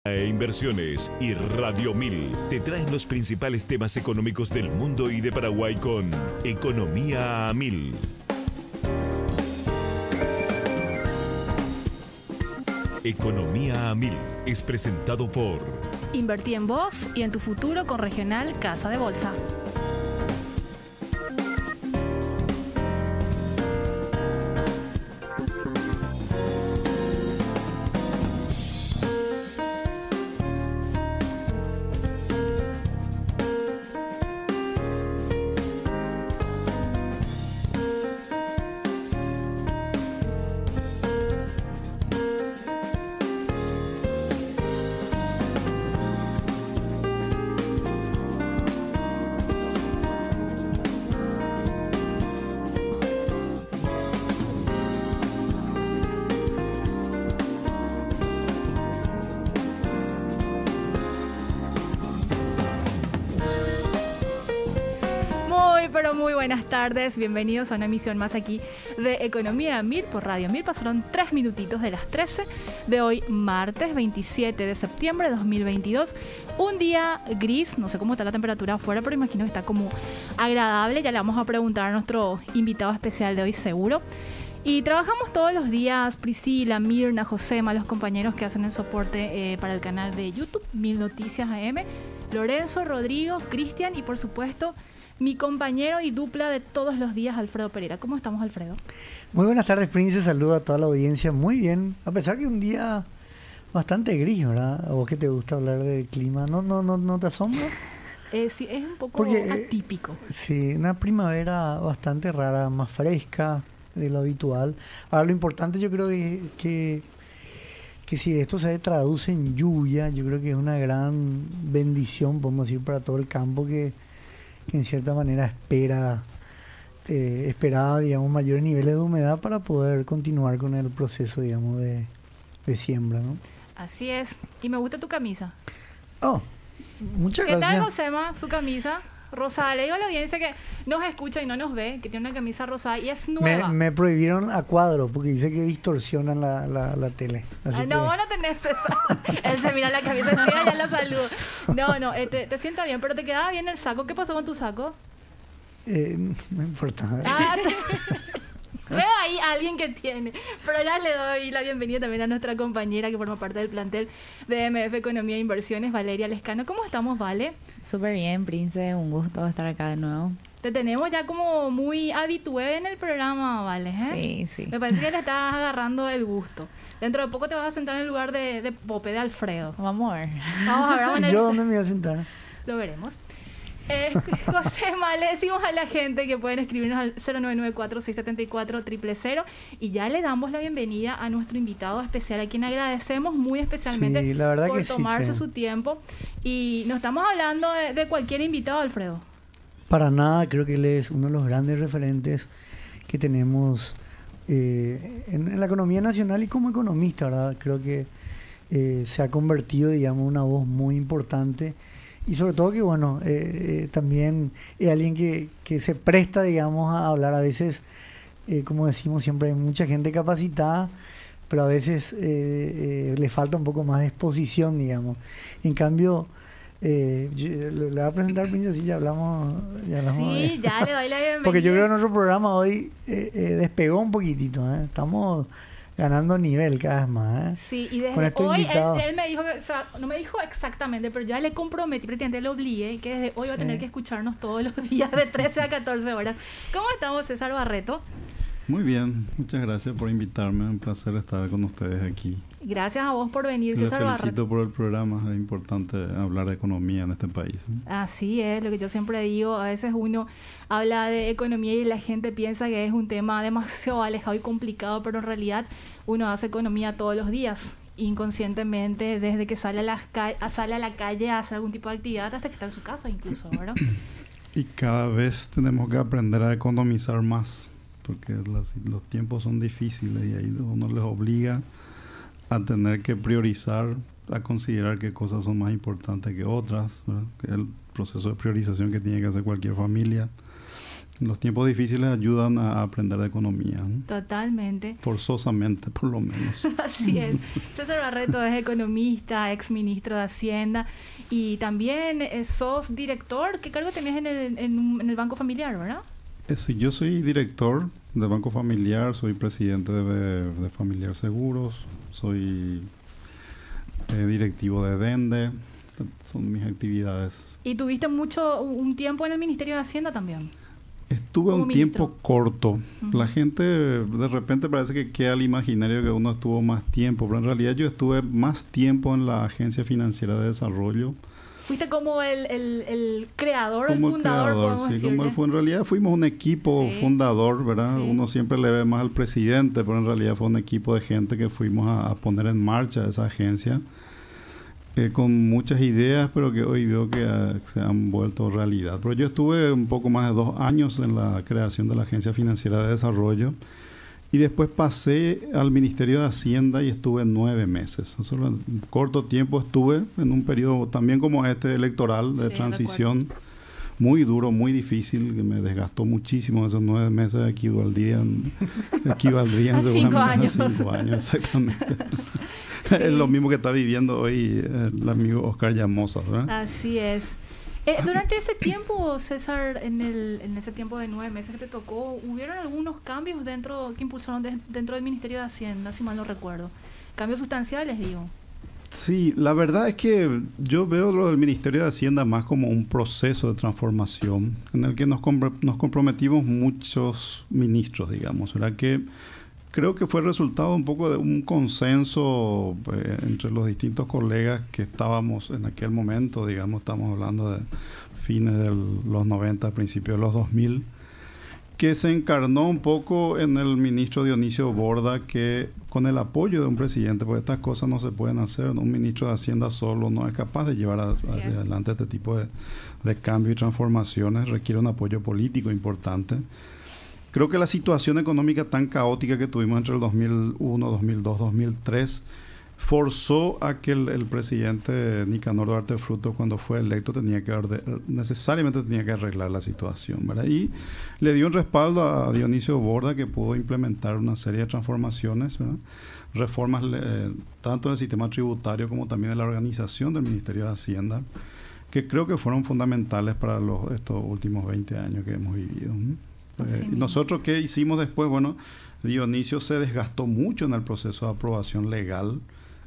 Inversiones y Radio 1000 te traen los principales temas económicos del mundo y de Paraguay con Economía a 1000. Economía a 1000 es presentado por Invertí en vos y en tu futuro con Regional Casa de Bolsa. Muy buenas tardes, bienvenidos a una emisión más aquí de Economía a 1000 por Radio 1000. Pasaron 3 minutitos de las 13 de hoy, martes 27 de septiembre de 2022. Un día gris, no sé cómo está la temperatura afuera, pero imagino que está como agradable. Ya le vamos a preguntar a nuestro invitado especial de hoy seguro. Y trabajamos todos los días, Priscila, Mirna, Josema, los compañeros que hacen el soporte para el canal de YouTube, 1000 Noticias AM, Lorenzo, Rodrigo, Cristian y por supuesto mi compañero y dupla de todos los días, Alfredo Pereira. ¿Cómo estamos, Alfredo? Muy buenas tardes, Prince. Saludo a toda la audiencia. Muy bien. A pesar que un día bastante gris, ¿verdad? ¿A vos que te gusta hablar del clima? ¿No te asombra? Sí, es un poco atípico. Sí, una primavera bastante rara, más fresca de lo habitual. Ahora, lo importante yo creo que si esto se traduce en lluvia, yo creo que es una gran bendición, podemos decir, para todo el campo que en cierta manera esperaba, digamos, mayores niveles de humedad para poder continuar con el proceso, digamos, de siembra, ¿no? Así es. Y me gusta tu camisa. Oh, muchas gracias. ¿Qué tal, Josema? Su camisa rosada. Le digo a la audiencia que nos escucha y no nos ve, que tiene una camisa rosada y es nueva. Me prohibieron a cuadro porque dice que distorsionan la tele. Así no, vos no tenés esa. Él se mira la camisa y dice, ya la saludo. No, te sienta bien, pero te quedaba bien el saco. ¿Qué pasó con tu saco? No importa. Veo ahí a alguien que tiene. Pero ya le doy la bienvenida también a nuestra compañera que forma parte del plantel de MF Economía e Inversiones, Valeria Lescano. ¿Cómo estamos, Vale? Súper bien, Prince. Un gusto estar acá de nuevo. Te tenemos ya como muy habitué en el programa, ¿vale? Sí. Me parece que le estás agarrando el gusto. Dentro de poco te vas a sentar en el lugar de Pope, de Alfredo. Vamos a ver. ¿Y yo dónde me voy a sentar? Lo veremos. Josema, le decimos a la gente que pueden escribirnos al 0994-674-000 y ya le damos la bienvenida a nuestro invitado especial, a quien agradecemos muy especialmente por tomarse su tiempo. Y no estamos hablando de cualquier invitado, Alfredo. Para nada, creo que él es uno de los grandes referentes que tenemos en la economía nacional y como economista, ¿verdad? Creo que se ha convertido, digamos, en una voz muy importante. Y sobre todo que, bueno, también es alguien que se presta, digamos, a hablar. A veces, como decimos siempre, hay mucha gente capacitada, pero a veces le falta un poco más de exposición, digamos. En cambio, le voy a presentar, Princesa, y ya hablamos sí, ya le doy la bienvenida. Porque yo creo que nuestro programa hoy despegó un poquitito, ¿eh? Estamos ganando nivel cada vez más, ¿eh? Sí, y desde hoy él me dijo que, o sea, no me dijo exactamente, pero ya le comprometí, prácticamente le obligué que desde hoy va a tener que escucharnos todos los días de 13 a 14 horas. ¿Cómo estamos, César Barreto? Muy bien, muchas gracias por invitarme, un placer estar con ustedes aquí. Gracias a vos por venir, César Barreto. Les felicito por el programa, es importante hablar de economía en este país, ¿eh? Así es, lo que yo siempre digo, a veces uno habla de economía y la gente piensa que es un tema demasiado alejado y complicado, pero en realidad uno hace economía todos los días, inconscientemente, desde que sale a la calle a hacer algún tipo de actividad hasta que está en su casa incluso, ¿verdad? Y cada vez tenemos que aprender a economizar más, porque los tiempos son difíciles y ahí uno les obliga a tener que priorizar, a considerar qué cosas son más importantes que otras, ¿verdad? Que es el proceso de priorización que tiene que hacer cualquier familia. Los tiempos difíciles ayudan a aprender de economía, ¿no? Totalmente. Forzosamente, por lo menos. Así es. César Barreto es economista, ex ministro de Hacienda y también sos director. ¿Qué cargo tenés en el Banco Familiar, verdad? Sí, yo soy director de Banco Familiar, soy presidente de Familiar Seguros, soy directivo de Dende, son mis actividades. ¿Y tuviste un tiempo en el Ministerio de Hacienda también? Estuve un tiempo corto. La gente de repente parece que queda el imaginario que uno estuvo más tiempo, pero en realidad yo estuve más tiempo en la Agencia Financiera de Desarrollo. Fuiste como el creador, como el fundador, sí, en realidad fuimos un equipo fundador, ¿verdad? Sí. Uno siempre le ve más al presidente, pero en realidad fue un equipo de gente que fuimos a poner en marcha esa agencia. Con muchas ideas, pero que hoy veo que se han vuelto realidad. Pero yo estuve un poco más de 2 años en la creación de la Agencia Financiera de Desarrollo y después pasé al Ministerio de Hacienda y estuve 9 meses. Solo en corto tiempo estuve en un periodo también como este electoral de transición, muy duro, muy difícil, que me desgastó muchísimo. Esos 9 meses equivaldrían seguramente a 5 años, exactamente. Sí. Es lo mismo que está viviendo hoy el amigo Oscar Llamosa, ¿verdad? Así es. Durante ese tiempo, César, en ese tiempo de 9 meses que te tocó, ¿hubieron algunos cambios que impulsaron dentro del Ministerio de Hacienda, si mal no recuerdo? Cambios sustanciales, digo. Sí, la verdad es que yo veo lo del Ministerio de Hacienda más como un proceso de transformación en el que nos comprometimos muchos ministros, digamos, ¿verdad? Que creo que fue resultado un poco de un consenso entre los distintos colegas que estábamos en aquel momento, digamos, estamos hablando de fines de los 90, principios de los 2000, que se encarnó un poco en el ministro Dionisio Borda, que con el apoyo de un presidente, porque estas cosas no se pueden hacer, un ministro de Hacienda solo no es capaz de llevar adelante este tipo de cambios y transformaciones, requiere un apoyo político importante. Creo que la situación económica tan caótica que tuvimos entre el 2001, 2002, 2003 forzó a que el presidente Nicanor Duarte Frutos, cuando fue electo, necesariamente tenía que arreglar la situación, ¿verdad? Y le dio un respaldo a Dionisio Borda, que pudo implementar una serie de transformaciones, ¿verdad? Reformas tanto en el sistema tributario como también en la organización del Ministerio de Hacienda, que creo que fueron fundamentales para estos últimos 20 años que hemos vivido, ¿no? Nosotros, ¿qué hicimos después? Bueno, Dionisio se desgastó mucho en el proceso de aprobación legal.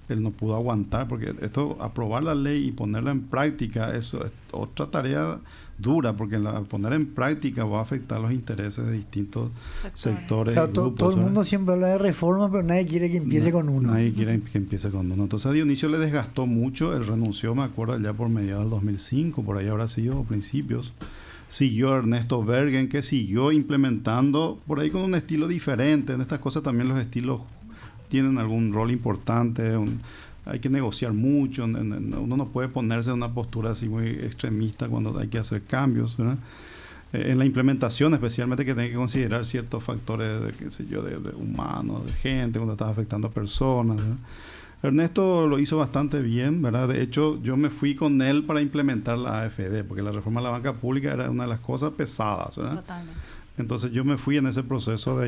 Él no pudo aguantar, porque aprobar la ley y ponerla en práctica, eso es otra tarea dura, porque poner en práctica va a afectar los intereses de distintos sectores. Claro, grupos, todo el mundo siempre habla de reforma, pero nadie quiere que empiece con uno. Nadie quiere que empiece con uno. Entonces a Dionisio le desgastó mucho, él renunció, me acuerdo, ya por mediados del 2005, por ahí habrá sido, o principios. Siguió Ernesto Bergen, que siguió implementando por ahí con un estilo diferente. En estas cosas también los estilos tienen algún rol importante. Hay que negociar mucho. Uno no puede ponerse en una postura así muy extremista cuando hay que hacer cambios, ¿verdad? En la implementación, especialmente, que tiene que considerar ciertos factores de humanos, de gente, cuando estás afectando a personas, ¿verdad? Ernesto lo hizo bastante bien, ¿verdad? De hecho, yo me fui con él para implementar la AFD, porque la reforma de la banca pública era una de las cosas pesadas, ¿verdad? Totalmente. Entonces yo me fui en ese proceso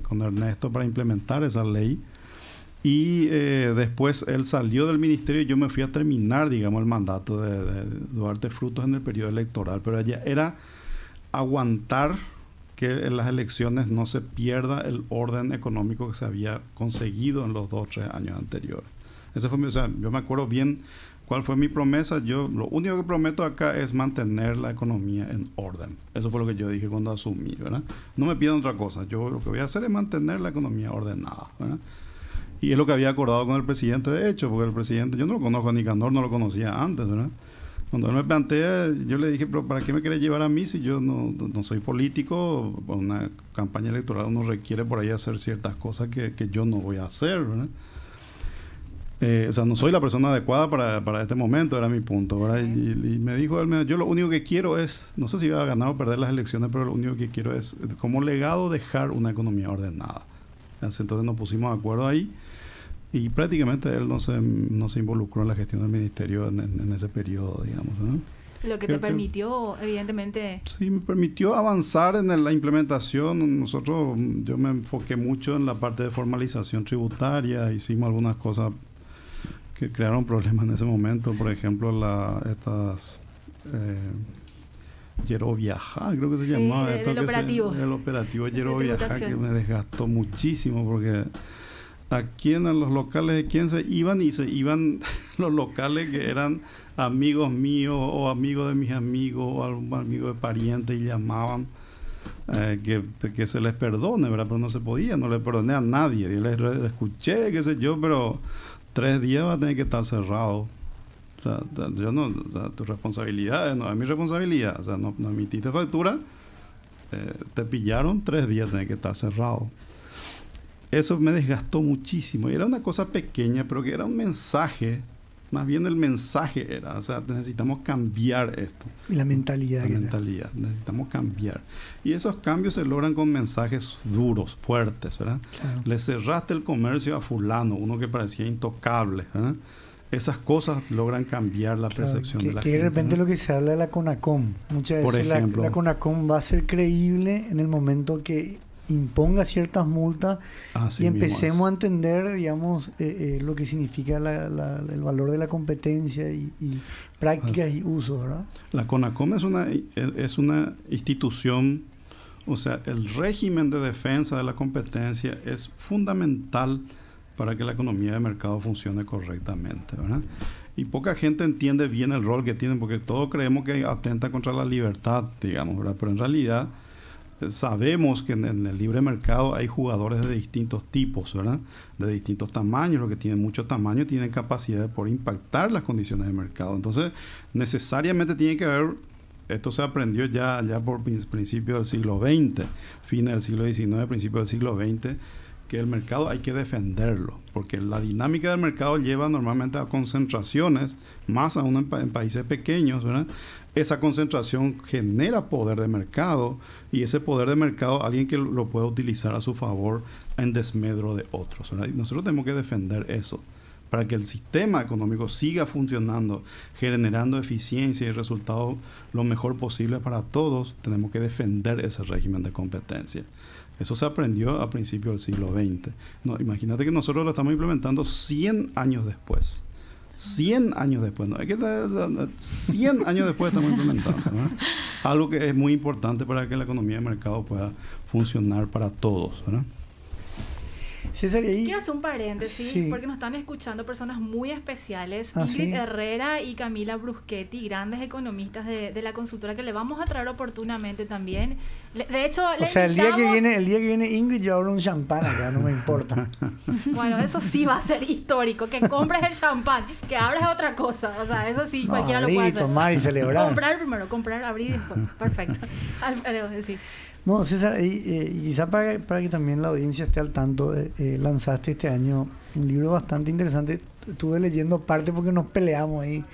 con Ernesto para implementar esa ley. Y después él salió del ministerio y yo me fui a terminar, digamos, el mandato de Duarte Frutos en el periodo electoral. Pero ya era aguantar que en las elecciones no se pierda el orden económico que se había conseguido en los 2 o 3 años anteriores. Ese fue yo me acuerdo bien cuál fue mi promesa. Yo lo único que prometo acá es mantener la economía en orden. Eso fue lo que yo dije cuando asumí, ¿verdad? No me pidan otra cosa. Yo lo que voy a hacer es mantener la economía ordenada, ¿verdad? Y es lo que había acordado con el presidente, de hecho, porque el presidente, yo no lo conozco a Nicanor, no lo conocía antes, ¿verdad? Cuando él me plantea, yo le dije, pero ¿para qué me quiere llevar a mí si yo no soy político? Una campaña electoral uno requiere por ahí hacer ciertas cosas que yo no voy a hacer, ¿verdad? O sea, no soy la persona adecuada para este momento, era mi punto, ¿verdad? Y me dijo él, yo lo único que quiero es, no sé si iba a ganar o perder las elecciones, pero lo único que quiero es, como legado, dejar una economía ordenada. Entonces nos pusimos de acuerdo ahí. Y prácticamente él no se involucró en la gestión del ministerio en ese periodo, digamos, ¿no? Lo que te permitió, evidentemente... Sí, me permitió avanzar en la implementación. Yo me enfoqué mucho en la parte de formalización tributaria. Hicimos algunas cosas que crearon problemas en ese momento. Por ejemplo, Llero Viajar, creo que se llamaba. El operativo. El operativo Llero Viajar, que me desgastó muchísimo porque... Aquí en los locales de quién se iban los locales que eran amigos míos o amigos de mis amigos o algún amigo de parientes y llamaban que se les perdone, ¿verdad? Pero no se podía, no le perdoné a nadie. Y les escuché, qué sé yo, pero 3 días va a tener que estar cerrado. O sea, tu responsabilidad no es mi responsabilidad. O sea, no emitiste factura, te pillaron, 3 días tenés que estar cerrado. Eso me desgastó muchísimo. Y era una cosa pequeña, pero que era un mensaje. Más bien el mensaje era, o sea, necesitamos cambiar esto. Y la mentalidad. Necesitamos cambiar. Y esos cambios se logran con mensajes duros, fuertes, ¿verdad? Claro. Le cerraste el comercio a fulano, uno que parecía intocable, ¿verdad? Esas cosas logran cambiar la percepción de la gente. Que de repente, ¿no? Lo que se habla de la CONACOM. Muchas veces la CONACOM va a ser creíble en el momento que imponga ciertas multas y empecemos a entender, digamos, lo que significa el valor de la competencia y prácticas y usos, ¿verdad? La CONACOM es una institución, o sea, el régimen de defensa de la competencia es fundamental para que la economía de mercado funcione correctamente, ¿verdad? Y poca gente entiende bien el rol que tienen, porque todos creemos que atenta contra la libertad, digamos, ¿verdad? Pero en realidad sabemos que en el libre mercado hay jugadores de distintos tipos, ¿verdad? De distintos tamaños. Los que tienen mucho tamaño tienen capacidad de poder impactar las condiciones del mercado. Entonces, necesariamente tiene que haber... Esto se aprendió ya por principios del siglo XX, fines del siglo XIX, principios del siglo XX, que el mercado hay que defenderlo, porque la dinámica del mercado lleva normalmente a concentraciones, más aún en países pequeños, ¿verdad? Esa concentración genera poder de mercado, y ese poder de mercado alguien que lo pueda utilizar a su favor en desmedro de otros, ¿verdad? Y nosotros tenemos que defender eso, para que el sistema económico siga funcionando, generando eficiencia y resultados lo mejor posible para todos. Tenemos que defender ese régimen de competencia. Eso se aprendió a principios del siglo XX. No, imagínate que nosotros lo estamos implementando 100 años después. 100 años después. No, hay que 100 años después estamos implementando, ¿verdad? Algo que es muy importante para que la economía de mercado pueda funcionar para todos, ¿verdad? César, quiero hacer un paréntesis, porque nos están escuchando personas muy especiales, Ingrid Herrera y Camila Bruschetti, grandes economistas de la consultora, que le vamos a traer oportunamente también. De hecho, el día que viene Ingrid, yo abro un champán acá, no me importa. Bueno, eso sí va a ser histórico, que compres el champán, que abres otra cosa, o sea, eso sí, cualquiera lo puede hacer. Tomar y celebrar. Comprar primero, abrir y después. Perfecto. Sí. No, César, y quizá para que también la audiencia esté al tanto, lanzaste este año un libro bastante interesante. Estuve leyendo parte porque nos peleamos ahí.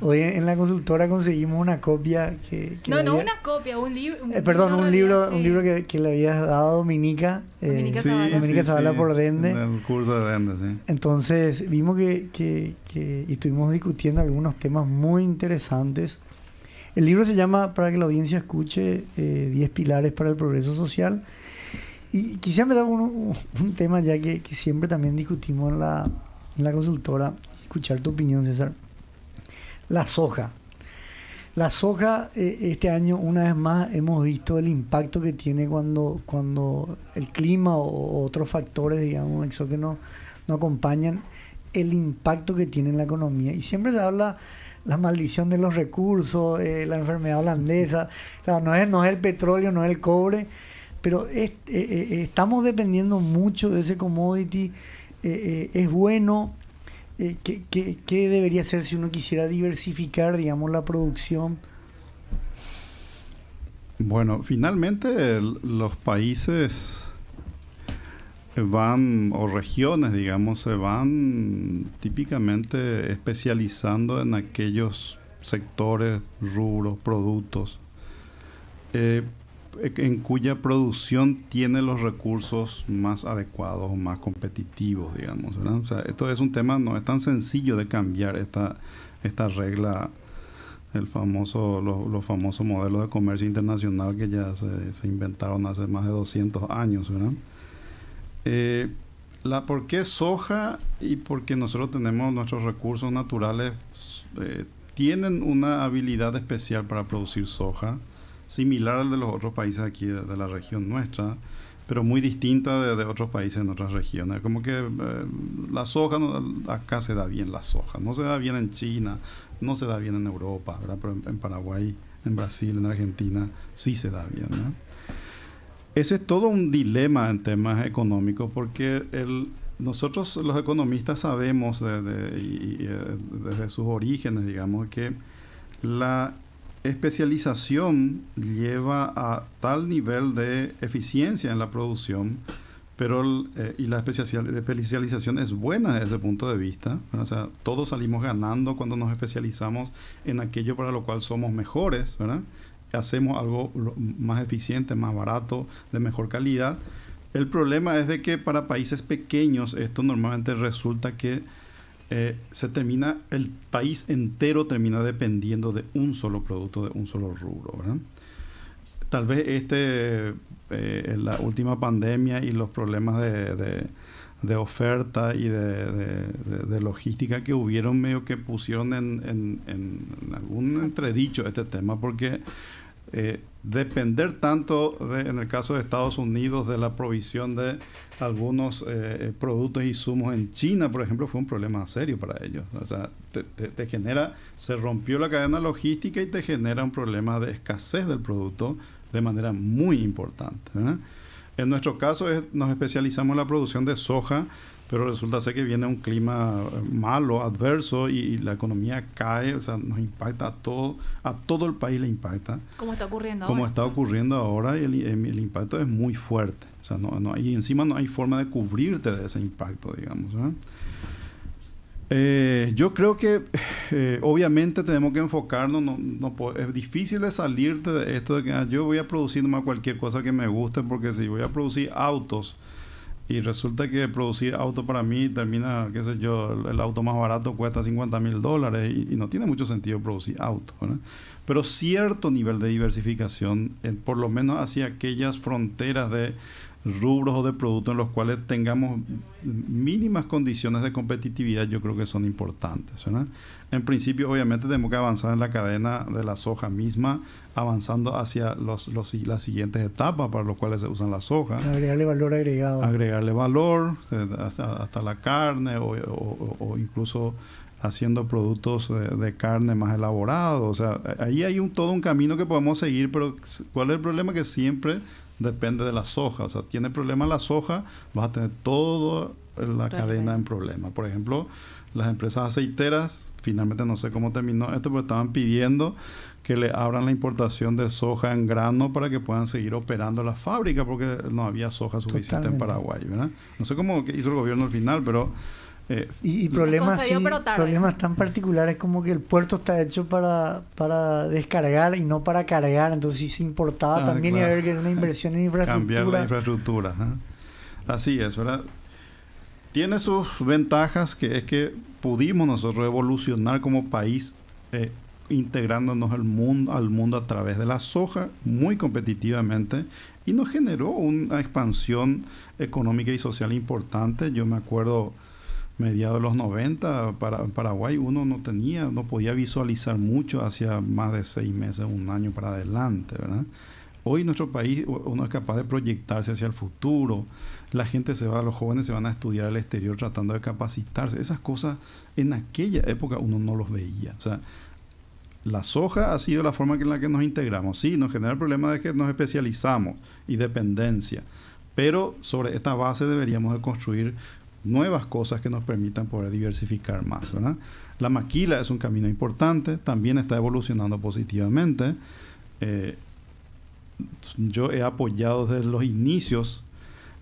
Hoy en la consultora conseguimos una copia un libro. Un libro que le habías dado a Dominica. Dominica Zavala por Dende. En el curso de Dende, sí. Entonces vimos que y estuvimos discutiendo algunos temas muy interesantes. El libro se llama, para que la audiencia escuche, 10 pilares para el progreso social. Y quisiera meter un tema ya que siempre también discutimos en la consultora, escuchar tu opinión, César. La soja. La soja, este año, una vez más, hemos visto el impacto que tiene cuando el clima o otros factores, digamos, exógenos no acompañan, el impacto que tiene en la economía. Y siempre se habla la maldición de los recursos, la enfermedad holandesa. Claro, no es el petróleo, no es el cobre, pero estamos dependiendo mucho de ese commodity. Es bueno. ¿Qué debería hacer si uno quisiera diversificar, digamos, la producción? Bueno, finalmente los países o regiones, digamos, se van típicamente especializando en aquellos sectores, rubros, productos en cuya producción tiene los recursos más adecuados o más competitivos, digamos, ¿verdad? O sea, esto es un tema, no es tan sencillo de cambiar esta regla los famosos modelos de comercio internacional que ya se inventaron hace más de 200 años, ¿verdad? ¿Por qué soja? Y porque nosotros tenemos nuestros recursos naturales, tienen una habilidad especial para producir soja, similar al de los otros países aquí de la región nuestra, pero muy distinta de otros países en otras regiones. Como que la soja, acá se da bien la soja, no se da bien en China, no se da bien en Europa, ¿verdad? Pero en Paraguay, en Brasil, en Argentina, sí se da bien, ¿no? Ese es todo un dilema en temas económicos, porque nosotros los economistas sabemos desde sus orígenes, digamos, que la especialización lleva a tal nivel de eficiencia en la producción, pero y la especialización es buena desde ese punto de vista, ¿verdad? O sea, todos salimos ganando cuando nos especializamos en aquello para lo cual somos mejores, ¿verdad? Hacemos algo más eficiente, más barato, de mejor calidad. El problema es de que para países pequeños esto normalmente resulta que el país entero termina dependiendo de un solo producto, de un solo rubro, ¿verdad? Tal vez la última pandemia y los problemas de oferta y de logística que hubieron medio que pusieron en algún entredicho este tema, porque depender tanto en el caso de Estados Unidos de la provisión de algunos productos y insumos en China, por ejemplo, fue un problema serio para ellos. O sea, se rompió la cadena logística y te genera un problema de escasez del producto de manera muy importante, ¿verdad? En nuestro caso nos especializamos en la producción de soja, pero resulta ser que viene un clima malo, adverso, y la economía cae, o sea, nos impacta a todo el país le impacta. Como está ocurriendo Como ahora. está ocurriendo ahora, y el impacto es muy fuerte. O sea, y encima no hay forma de cubrirte de ese impacto, digamos, ¿verdad? Yo creo que obviamente tenemos que enfocarnos, es difícil de salirte de esto de que yo voy a producir nomás cualquier cosa que me guste, porque si voy a producir autos y resulta que producir autos para mí termina, qué sé yo, el auto más barato cuesta $50,000 y no tiene mucho sentido producir autos, ¿verdad? Pero cierto nivel de diversificación, por lo menos hacia aquellas fronteras de rubros o de productos en los cuales tengamos mínimas condiciones de competitividad, yo creo que son importantes, ¿verdad? En principio, obviamente, tenemos que avanzar en la cadena de la soja misma, avanzando hacia las siguientes etapas para los cuales se usan la soja. Agregarle valor agregado. Agregarle valor hasta la carne o incluso haciendo productos de carne más elaborados. O sea, ahí hay todo un camino que podemos seguir, pero ¿cuál es el problema? Que siempre depende de la soja. O sea, tiene problema la soja, vas a tener toda la cadena en problema. Por ejemplo, las empresas aceiteras, finalmente no sé cómo terminó esto, pero estaban pidiendo que le abran la importación de soja en grano para que puedan seguir operando la fábrica, porque no había soja suficiente en Paraguay, ¿verdad? No sé cómo hizo el gobierno al final, pero y problemas tan particulares como que el puerto está hecho para descargar y no para cargar, entonces si se importaba también iba a haber una inversión en infraestructura. Cambiar la infraestructura, ¿eh? Así es, ¿verdad? Tiene sus ventajas, que es que pudimos nosotros evolucionar como país integrándonos al mundo a través de la soja muy competitivamente, y nos generó una expansión económica y social importante. Yo me acuerdo mediados de los 90, en Paraguay uno no podía visualizar mucho hacia más de 6 meses, un año para adelante, ¿verdad? Hoy en nuestro país uno es capaz de proyectarse hacia el futuro. La gente los jóvenes se van a estudiar al exterior tratando de capacitarse. Esas cosas en aquella época uno no los veía. O sea, la soja ha sido la forma en la que nos integramos. Sí, nos genera el problema de que nos especializamos y dependencia. Pero sobre esta base deberíamos de construir nuevas cosas que nos permitan poder diversificar más, ¿verdad? La maquila es un camino importante, también está evolucionando positivamente. Yo he apoyado desde los inicios,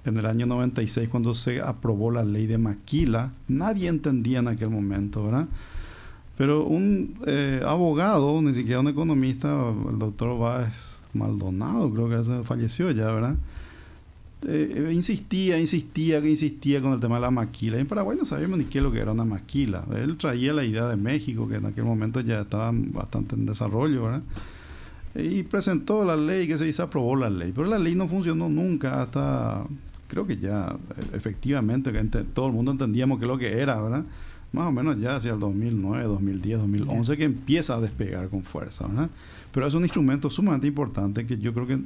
en el año 96, cuando se aprobó la ley de maquila. Nadie entendía en aquel momento, ¿verdad? Pero un abogado, ni siquiera un economista, el doctor Báez Maldonado, creo que falleció ya, ¿verdad? insistía con el tema de la maquila. Y en Paraguay no sabíamos ni qué es lo que era una maquila. Él traía la idea de México, que en aquel momento ya estaba bastante en desarrollo, ¿verdad? Y presentó la ley, y se aprobó la ley. Pero la ley no funcionó nunca hasta, creo que ya efectivamente todo el mundo entendíamos qué es lo que era, ¿verdad? Más o menos ya hacia el 2009, 2010, 2011 que empieza a despegar con fuerza, ¿verdad? Pero es un instrumento sumamente importante que yo creo que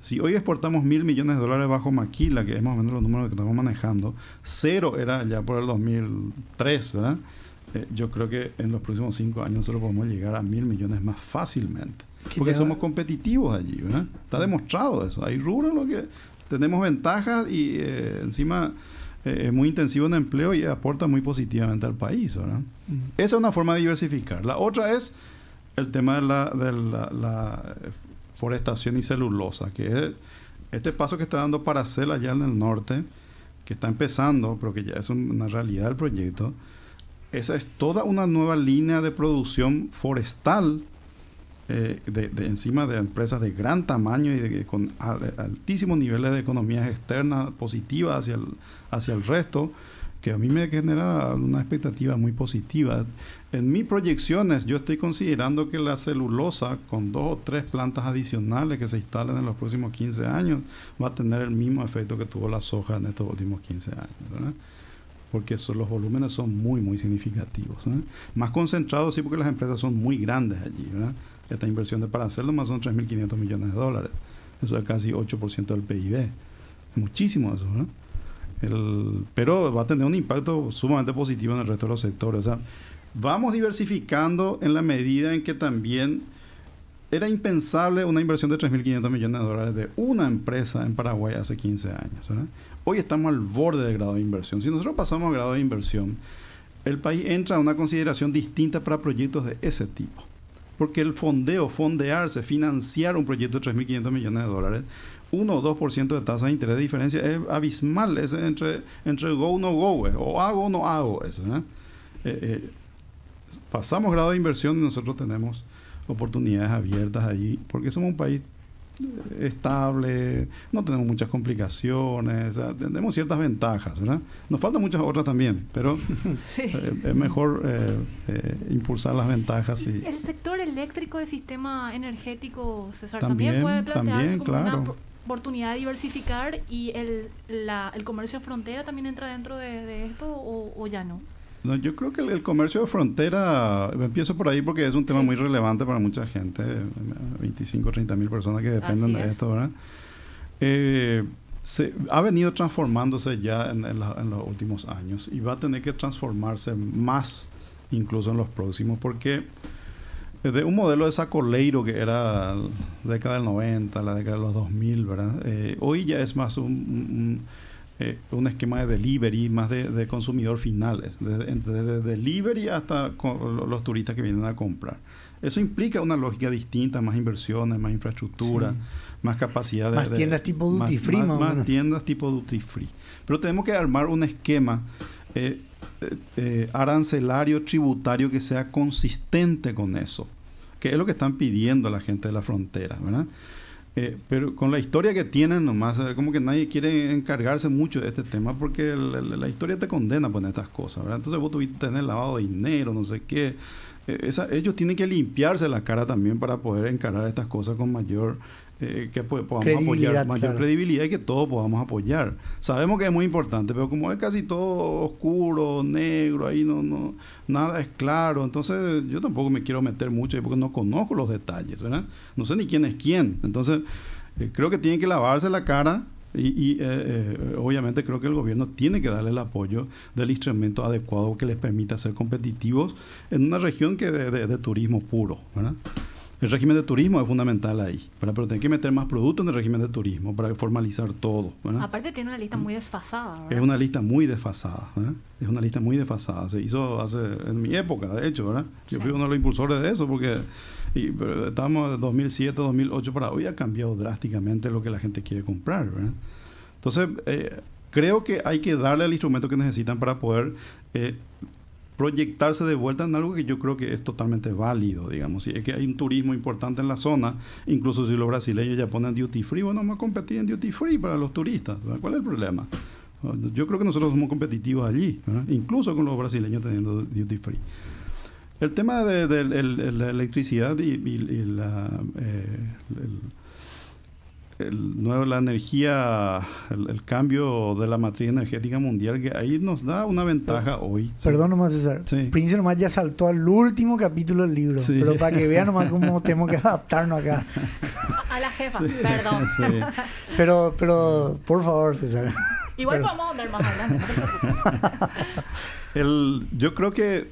si hoy exportamos $1.000 millones bajo maquila, que es más o menos los números que estamos manejando, cero era ya por el 2003, ¿verdad? Yo creo que en los próximos 5 años nosotros podemos llegar a 1.000 millones más fácilmente. Porque somos competitivos allí, ¿verdad? Está demostrado eso. Hay rubros en los que tenemos ventajas y encima es muy intensivo en empleo y aporta muy positivamente al país, ¿verdad? Esa es una forma de diversificar. La otra es el tema de la forestación y celulosa, que es este paso que está dando Paracel allá en el norte, que está empezando, pero que ya es una realidad del proyecto. Esa es toda una nueva línea de producción forestal encima de empresas de gran tamaño y con altísimos niveles de economías externas positivas hacia el resto, que a mí me genera una expectativa muy positiva. En mis proyecciones yo estoy considerando que la celulosa, con 2 o 3 plantas adicionales que se instalen en los próximos 15 años, va a tener el mismo efecto que tuvo la soja en estos últimos 15 años, ¿verdad? Porque los volúmenes son muy, muy significativos, ¿verdad? Más concentrados, sí, porque las empresas son muy grandes allí, ¿verdad? Esta inversión de Paracel nomás son $3.500 millones. Eso es casi 8% del PIB. Es muchísimo eso, ¿verdad? Pero va a tener un impacto sumamente positivo en el resto de los sectores. O sea, vamos diversificando en la medida en que también era impensable una inversión de $3.500 millones de una empresa en Paraguay hace 15 años, ¿verdad? Hoy estamos al borde del grado de inversión. Si nosotros pasamos al grado de inversión, el país entra a una consideración distinta para proyectos de ese tipo. Porque el fondearse, financiar un proyecto de $3.500 millones, 1 o 2% de tasa de interés de diferencia es abismal. Es entre go o no go, o hago o no hago eso, ¿verdad? Pasamos grado de inversión y nosotros tenemos oportunidades abiertas allí, porque somos un país estable, no tenemos muchas complicaciones, o sea, tenemos ciertas ventajas, ¿verdad? Nos faltan muchas otras también, pero sí, es mejor impulsar las ventajas. Y el sector eléctrico del sistema energético, César, también puede plantearse como una oportunidad de diversificar, y el comercio de frontera también entra dentro de esto, o ya no. No, yo creo que el comercio de frontera, empiezo por ahí porque es un tema muy relevante para mucha gente, 25 o 30 mil personas que dependen de esto, ¿verdad? Ha venido transformándose ya en los últimos años y va a tener que transformarse más incluso en los próximos, porque de un modelo de sacoleiro que era la década del 90, la década de los 2000, ¿verdad? Hoy ya es más un esquema de delivery, más de consumidor finales, desde delivery hasta los turistas que vienen a comprar. Eso implica una lógica distinta, más inversiones, más infraestructura, más capacidad más tiendas tipo duty free. Más tiendas tipo duty free. Pero tenemos que armar un esquema arancelario, tributario, que sea consistente con eso, que es lo que están pidiendo la gente de la frontera, ¿verdad? Pero con la historia que tienen nomás, como que nadie quiere encargarse mucho de este tema, porque la historia te condena a poner estas cosas, ¿verdad? Entonces vos tuviste que tener lavado de dinero, no sé qué. Ellos tienen que limpiarse la cara también para poder encarar estas cosas con mayor que podamos apoyar, mayor credibilidad, y que todos podamos apoyar. Sabemos que es muy importante, pero como es casi todo oscuro, negro, ahí no nada es claro, entonces yo tampoco me quiero meter mucho porque no conozco los detalles, ¿verdad? No sé ni quién es quién. Entonces creo que tienen que lavarse la cara y obviamente creo que el gobierno tiene que darle el apoyo del instrumento adecuado que les permita ser competitivos en una región que de turismo puro, ¿verdad? El régimen de turismo es fundamental ahí, ¿verdad? Pero tiene que meter más productos en el régimen de turismo para formalizar todo, ¿verdad? Aparte tiene una lista muy desfasada, ¿verdad? Es una lista muy desfasada, ¿verdad? Es una lista muy desfasada. Se hizo en mi época, de hecho, ¿verdad? Yo fui uno de los impulsores de eso, porque pero estábamos de 2007, 2008 para hoy, ha cambiado drásticamente lo que la gente quiere comprar, ¿verdad? Entonces, creo que hay que darle el instrumento que necesitan para poder proyectarse de vuelta en algo que yo creo que es totalmente válido, digamos. Si es que hay un turismo importante en la zona, incluso si los brasileños ya ponen duty free, bueno, vamos a competir en duty free para los turistas, ¿verdad? ¿Cuál es el problema? Yo creo que nosotros somos competitivos allí, ¿verdad? Incluso con los brasileños teniendo duty free. El tema de la electricidad y la energía, el cambio de la matriz energética mundial, que ahí nos da una ventaja hoy. Perdón nomás, César. Sí. Prince nomás ya saltó al último capítulo del libro. Sí. Pero para que vean nomás cómo tenemos que adaptarnos acá. A la jefa, perdón. Sí. Pero por favor, César. Igual Perdón. vamos a andar más adelante, no te preocupes. Yo creo que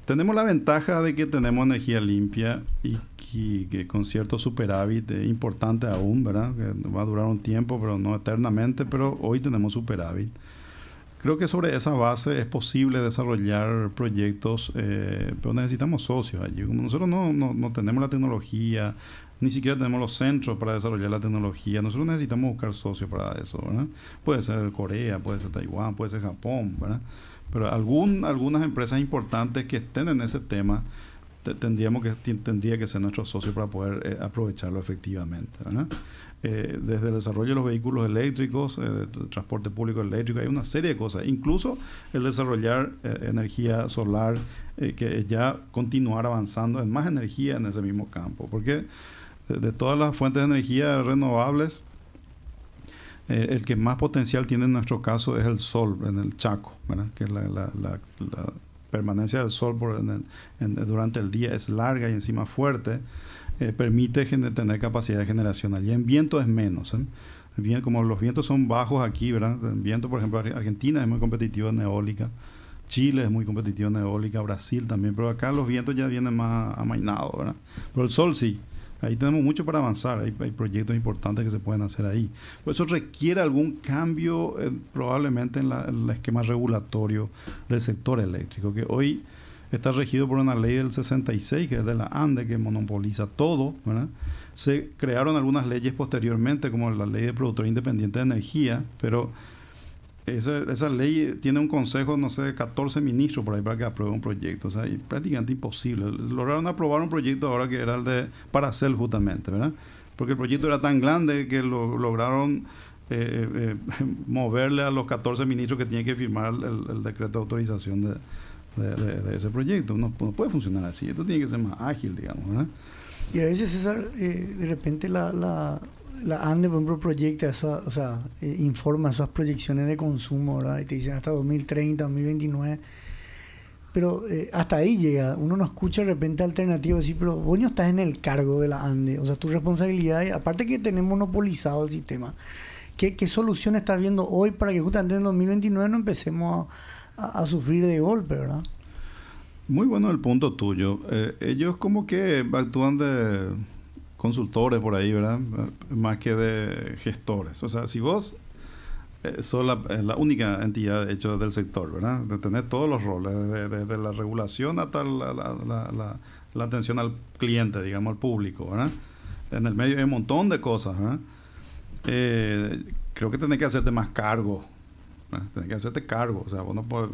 tenemos la ventaja de que tenemos energía limpia y que con cierto superávit importante aún, ¿verdad? Que va a durar un tiempo, pero no eternamente, pero hoy tenemos superávit. Creo que sobre esa base es posible desarrollar proyectos, pero necesitamos socios allí. Como nosotros no tenemos la tecnología, ni siquiera tenemos los centros para desarrollar la tecnología, nosotros necesitamos buscar socios para eso, ¿verdad? Puede ser Corea, puede ser Taiwán, puede ser Japón, ¿verdad? Pero algunas empresas importantes que estén en ese tema tendría que ser nuestro socio para poder aprovecharlo efectivamente, ¿verdad? Desde el desarrollo de los vehículos eléctricos, de transporte público eléctrico, hay una serie de cosas. Incluso el desarrollar energía solar, que ya continuar avanzando en más energía en ese mismo campo. Porque de todas las fuentes de energía renovables, el que más potencial tiene en nuestro caso es el sol, en el Chaco, ¿verdad? Que la permanencia del sol durante el día es larga y encima fuerte, permite tener capacidad de generación allí. En viento es menos, ¿eh? Como los vientos son bajos aquí, ¿verdad? En viento, por ejemplo, Argentina es muy competitivo en eólica, Chile es muy competitivo en eólica, Brasil también, pero acá los vientos ya vienen más amainados, ¿verdad? Pero el sol sí. Ahí tenemos mucho para avanzar, hay proyectos importantes que se pueden hacer ahí. Por eso requiere algún cambio probablemente en el esquema regulatorio del sector eléctrico, que hoy está regido por una ley del 66, que es de la ANDE, que monopoliza todo, ¿verdad? Se crearon algunas leyes posteriormente, como la ley de productor independiente de energía, pero esa ley tiene un consejo, no sé, de 14 ministros por ahí para que apruebe un proyecto. O sea, es prácticamente imposible. Lograron aprobar un proyecto ahora que era el de Paracel justamente, ¿verdad? Porque el proyecto era tan grande que lograron moverle a los 14 ministros que tienen que firmar el decreto de autorización de ese proyecto. No puede funcionar así. Esto tiene que ser más ágil, digamos, ¿verdad? Y a veces, César, de repente la ANDE, por ejemplo, proyecta informa esas proyecciones de consumo, ¿verdad? Y te dicen hasta 2030, 2029. Pero hasta ahí llega. Uno no escucha de repente alternativas, decir, pero vos no estás en el cargo de la ANDE. O sea, tu responsabilidad, aparte que tenemos monopolizado el sistema, ¿qué solución estás viendo hoy para que justamente en 2029 no empecemos a sufrir de golpe, ¿verdad? Muy bueno el punto tuyo. Ellos como que actúan de consultores por ahí, ¿verdad? Más que de gestores. O sea, si vos sos la única entidad, de hecho, del sector, ¿verdad? De tener todos los roles, desde la regulación hasta la atención al cliente, digamos, al público, ¿verdad? En el medio hay un montón de cosas, ¿verdad? Creo que tenés que hacerte más cargo, ¿verdad? Tenés que hacerte cargo. O sea, vos no podés,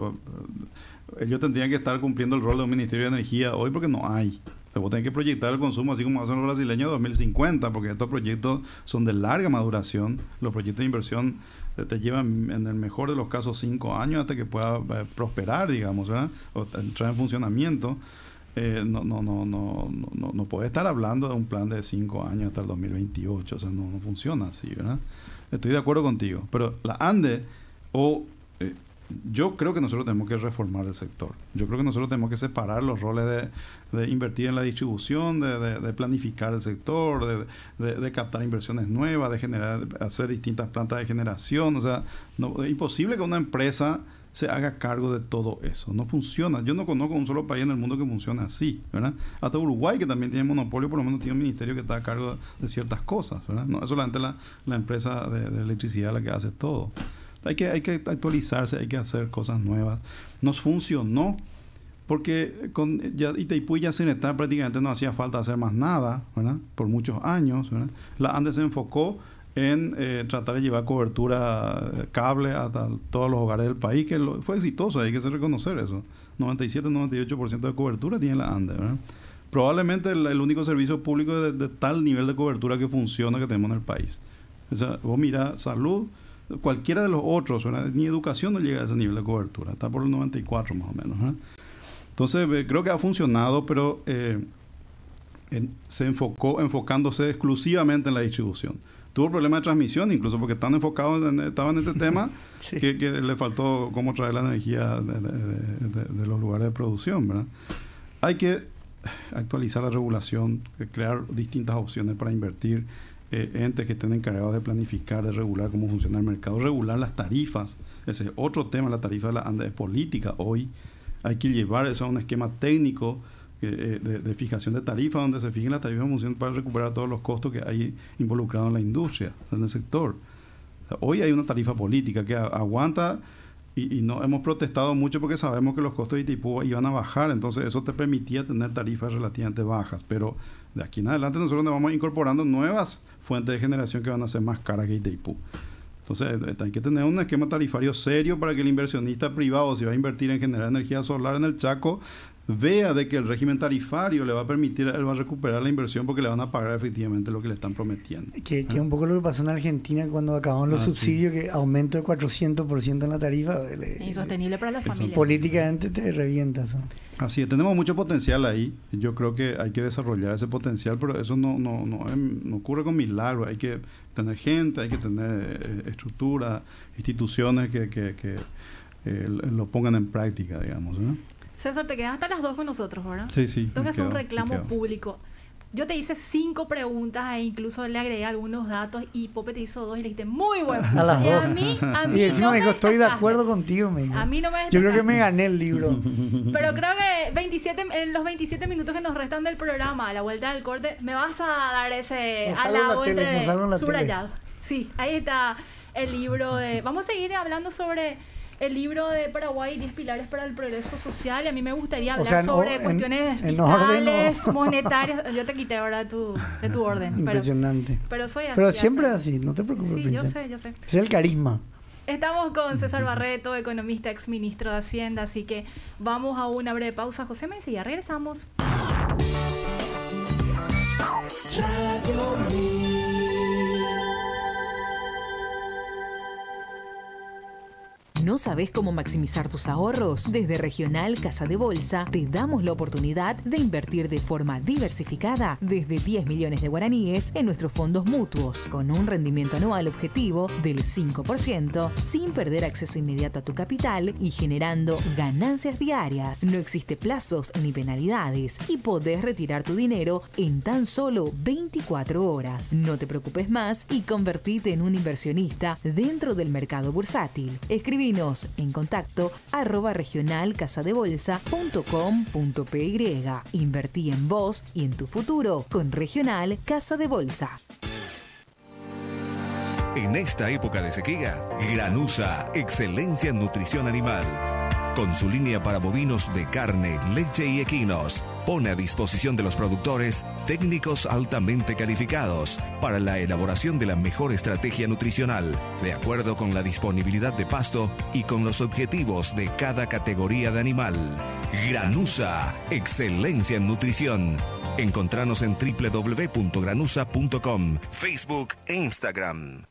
ellos tendrían que estar cumpliendo el rol de un Ministerio de Energía hoy porque no hay. O sea, vos tenés que proyectar el consumo así como hacen los brasileños de 2050, porque estos proyectos son de larga maduración. Los proyectos de inversión te llevan, en el mejor de los casos, 5 años hasta que pueda prosperar, digamos, ¿verdad? O entrar en funcionamiento. No puede estar hablando de un plan de 5 años hasta el 2028. O sea, no funciona así, ¿verdad? Estoy de acuerdo contigo. Pero la ANDE yo creo que nosotros tenemos que reformar el sector. Yo creo que nosotros tenemos que separar los roles de invertir en la distribución, de planificar el sector, de captar inversiones nuevas, hacer distintas plantas de generación. O sea, es imposible que una empresa se haga cargo de todo eso. No funciona. Yo no conozco un solo país en el mundo que funcione así, ¿verdad? Hasta Uruguay, que también tiene monopolio, por lo menos tiene un ministerio que está a cargo de ciertas cosas, ¿verdad? No es solamente la empresa de electricidad la que hace todo. Hay que actualizarse, hay que hacer cosas nuevas. Nos funcionó porque con Itaipú y Yacyretá prácticamente no hacía falta hacer más nada, ¿verdad? Por muchos años, ¿verdad? La ANDE se enfocó en tratar de llevar cobertura cable hasta todos los hogares del país, que fue exitoso, hay que reconocer eso. 97-98% de cobertura tiene la ANDE, ¿verdad? Probablemente el único servicio público de tal nivel de cobertura que funciona que tenemos en el país. O sea, vos mirá, salud, cualquiera de los otros, ¿verdad? Ni educación no llega a ese nivel de cobertura, está por el 94 más o menos, ¿verdad? Entonces, creo que ha funcionado, pero se enfocándose exclusivamente en la distribución. Tuvo problemas de transmisión, incluso porque estaban enfocados estaban en este tema, sí, que le faltó cómo traer la energía de los lugares de producción, ¿verdad? Hay que actualizar la regulación, crear distintas opciones para invertir, entes que estén encargados de planificar, de regular cómo funciona el mercado, regular las tarifas. Ese es otro tema, la tarifa de la ANDE es política hoy. Hay que llevar eso a un esquema técnico de fijación de tarifas, donde se fijen las tarifas en función para recuperar todos los costos que hay involucrados en la industria, en el sector. O sea, hoy hay una tarifa política que aguanta y no hemos protestado mucho porque sabemos que los costos de Itaipú iban a bajar, entonces eso te permitía tener tarifas relativamente bajas, pero de aquí en adelante nosotros nos vamos incorporando nuevas fuentes de generación que van a ser más caras que Itaipú. Entonces hay que tener un esquema tarifario serio para que el inversionista privado, si va a invertir en generar energía solar en el Chaco, vea de que el régimen tarifario le va a permitir, él va a recuperar la inversión porque le van a pagar efectivamente lo que le están prometiendo. Que es un poco lo que pasó en Argentina cuando acabaron los subsidios, sí, que aumento de 400% en la tarifa. Insostenible para las familias. Políticamente te revientas, ¿no? Así es, tenemos mucho potencial ahí. Yo creo que hay que desarrollar ese potencial, pero eso no ocurre con milagros. Hay que tener gente, hay que tener estructuras, instituciones que lo pongan en práctica, digamos, ¿no? César, te quedas hasta las 2 con nosotros, ¿verdad? Sí, sí. Tengo que hacer un reclamo público. Yo te hice 5 preguntas e incluso le agregué algunos datos y Pope te hizo 2 y le dijiste muy bueno. A las 2. A mí y encima no me dijo, estoy de acuerdo contigo, me dijo. A mí no me Yo creo que me gané el libro. Pero creo que en los 27 minutos que nos restan del programa, a la vuelta del corte, me vas a dar ese halago entre subrayado. Sí, ahí está el libro de... Vamos a seguir hablando sobre el libro de Paraguay, 10 pilares para el progreso social, y a mí me gustaría hablar sobre cuestiones fiscales, monetarias. Yo te quité ahora de tu orden. Impresionante. Pero soy así. Pero siempre es así, no te preocupes. Sí, yo sé. Es el carisma. Estamos con César Barreto, economista, exministro de Hacienda, así que vamos a una breve pausa, José Messi, y ya regresamos. Radio Mil. ¿No sabes cómo maximizar tus ahorros? Desde Regional Casa de Bolsa te damos la oportunidad de invertir de forma diversificada desde 10 millones de guaraníes en nuestros fondos mutuos, con un rendimiento anual objetivo del 5%, sin perder acceso inmediato a tu capital y generando ganancias diarias. No existe plazos ni penalidades y podés retirar tu dinero en tan solo 24 horas. No te preocupes más y convertite en un inversionista dentro del mercado bursátil. Escribí en contacto @regionalcasadebolsa.com.py. Invertí en vos y en tu futuro con Regional Casa de Bolsa. En esta época de sequía, Granusa, excelencia en nutrición animal. Con su línea para bovinos de carne, leche y equinos, pone a disposición de los productores técnicos altamente calificados para la elaboración de la mejor estrategia nutricional, de acuerdo con la disponibilidad de pasto y con los objetivos de cada categoría de animal. Granusa, excelencia en nutrición. Encontranos en www.granusa.com, Facebook e Instagram.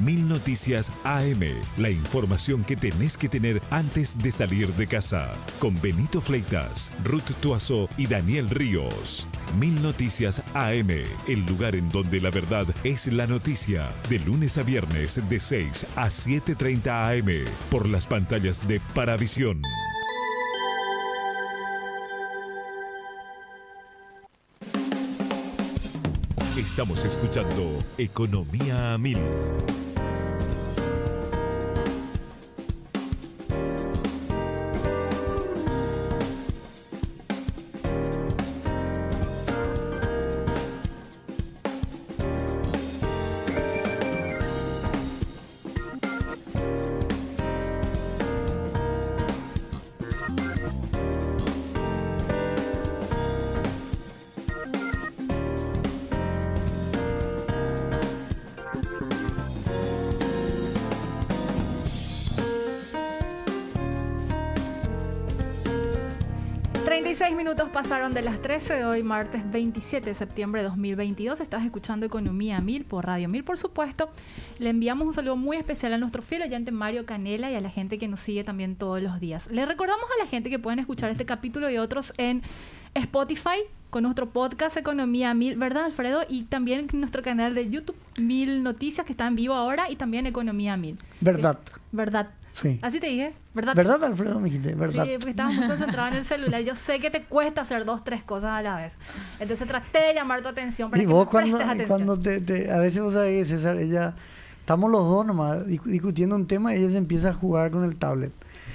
1000 Noticias AM, la información que tenés que tener antes de salir de casa. Con Benito Fleitas, Ruth Tuazó y Daniel Ríos. 1000 Noticias AM, el lugar en donde la verdad es la noticia. De lunes a viernes de 6 a 7:30 AM, por las pantallas de Paravisión. Estamos escuchando Economía a 1000. 36 minutos pasaron de las 13 de hoy, martes 27 de septiembre de 2022. Estás escuchando Economía 1000 por Radio 1000, por supuesto. Le enviamos un saludo muy especial a nuestro fiel oyente Mario Canela y a la gente que nos sigue también todos los días. Le recordamos a la gente que pueden escuchar este capítulo y otros en Spotify con nuestro podcast Economía 1000, ¿verdad, Alfredo? Y también en nuestro canal de YouTube 1000 Noticias, que está en vivo ahora, y también Economía 1000. ¿Verdad? ¿Verdad? Sí. Así te dije, ¿verdad? ¿Verdad, Alfredo? Me dijiste, ¿verdad? Sí, porque estabas muy concentrado en el celular. Yo sé que te cuesta hacer 2, 3 cosas a la vez. Entonces traté de llamar tu atención para Y que vos me cuando prestes atención. a veces vos sabés, César, ella, estamos los dos nomás discutiendo un tema y ella se empieza a jugar con el tablet.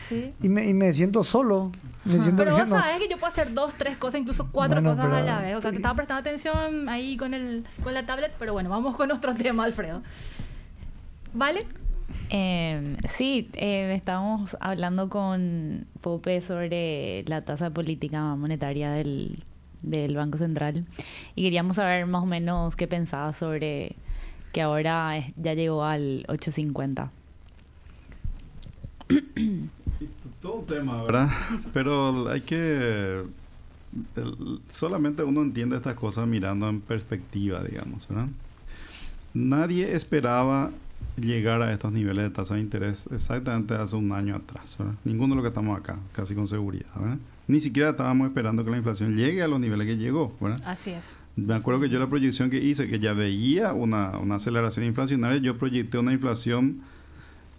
Sí. Y me siento solo. Me siento Pero que vos sabés que yo puedo hacer 2, 3 cosas, incluso 4 Bueno, cosas pero- a la vez. O sea, te estaba prestando atención ahí con la tablet, pero bueno, vamos con nuestro tema, Alfredo. ¿Vale? Sí, estábamos hablando con Pope sobre la tasa política monetaria del Banco Central y queríamos saber más o menos qué pensaba sobre que ahora ya llegó al 8.50. Todo un tema, ¿verdad? Pero hay que... solamente uno entiende estas cosas mirando en perspectiva, digamos, ¿verdad? Nadie esperaba llegar a estos niveles de tasa de interés exactamente hace un año atrás, ¿verdad? Ninguno de los que estamos acá, casi con seguridad, ¿verdad? Ni siquiera estábamos esperando que la inflación llegue a los niveles que llegó, ¿verdad? Así es. Me acuerdo que yo la proyección que hice, que ya veía una aceleración inflacionaria, yo proyecté una inflación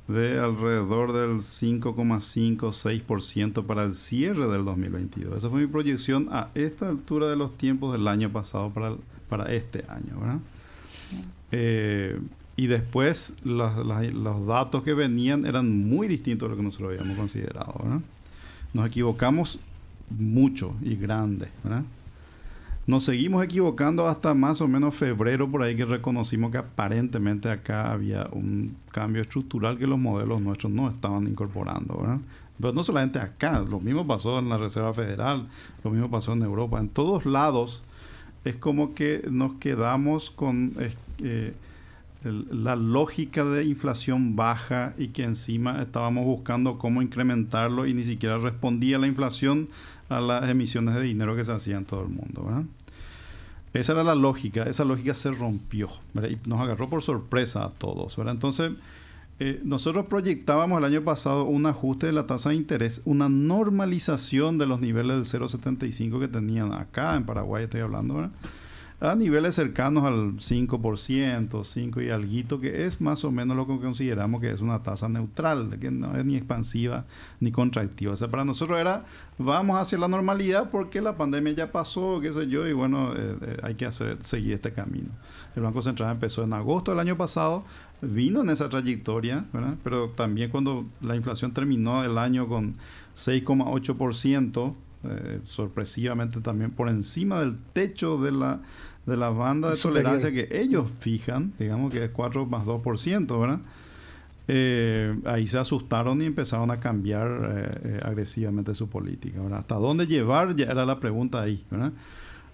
de alrededor del 5,5-6% para el cierre del 2022. Esa fue mi proyección a esta altura de los tiempos del año pasado para este año, ¿verdad? Y después los datos que venían eran muy distintos a lo que nosotros habíamos considerado, ¿verdad? Nos equivocamos mucho y grande, ¿verdad? Nos seguimos equivocando hasta más o menos febrero, por ahí, que reconocimos que aparentemente acá había un cambio estructural que los modelos nuestros no estaban incorporando, ¿verdad? Pero no solamente acá, lo mismo pasó en la Reserva Federal, lo mismo pasó en Europa, en todos lados es como que nos quedamos con la lógica de inflación baja y que encima estábamos buscando cómo incrementarlo y ni siquiera respondía la inflación a las emisiones de dinero que se hacían en todo el mundo, ¿verdad? Esa era la lógica, esa lógica se rompió, ¿verdad? Y nos agarró por sorpresa a todos, ¿verdad? Entonces, nosotros proyectábamos el año pasado un ajuste de la tasa de interés, una normalización de los niveles del 0,75 que tenían acá en Paraguay, estoy hablando, ¿verdad? A niveles cercanos al 5%, 5 y alguito, que es más o menos lo que consideramos que es una tasa neutral, de que no es ni expansiva ni contractiva. O sea, para nosotros era, vamos hacia la normalidad porque la pandemia ya pasó, qué sé yo, y bueno, hay que seguir este camino. El Banco Central empezó en agosto del año pasado, vino en esa trayectoria, ¿verdad? Pero también cuando la inflación terminó el año con 6,8%, sorpresivamente también por encima del techo de la banda de tolerancia que ellos fijan, digamos que es 4 más 2%, ¿verdad? Ahí se asustaron y empezaron a cambiar agresivamente su política, ¿verdad? ¿Hasta dónde llevar? Ya era la pregunta ahí, ¿verdad?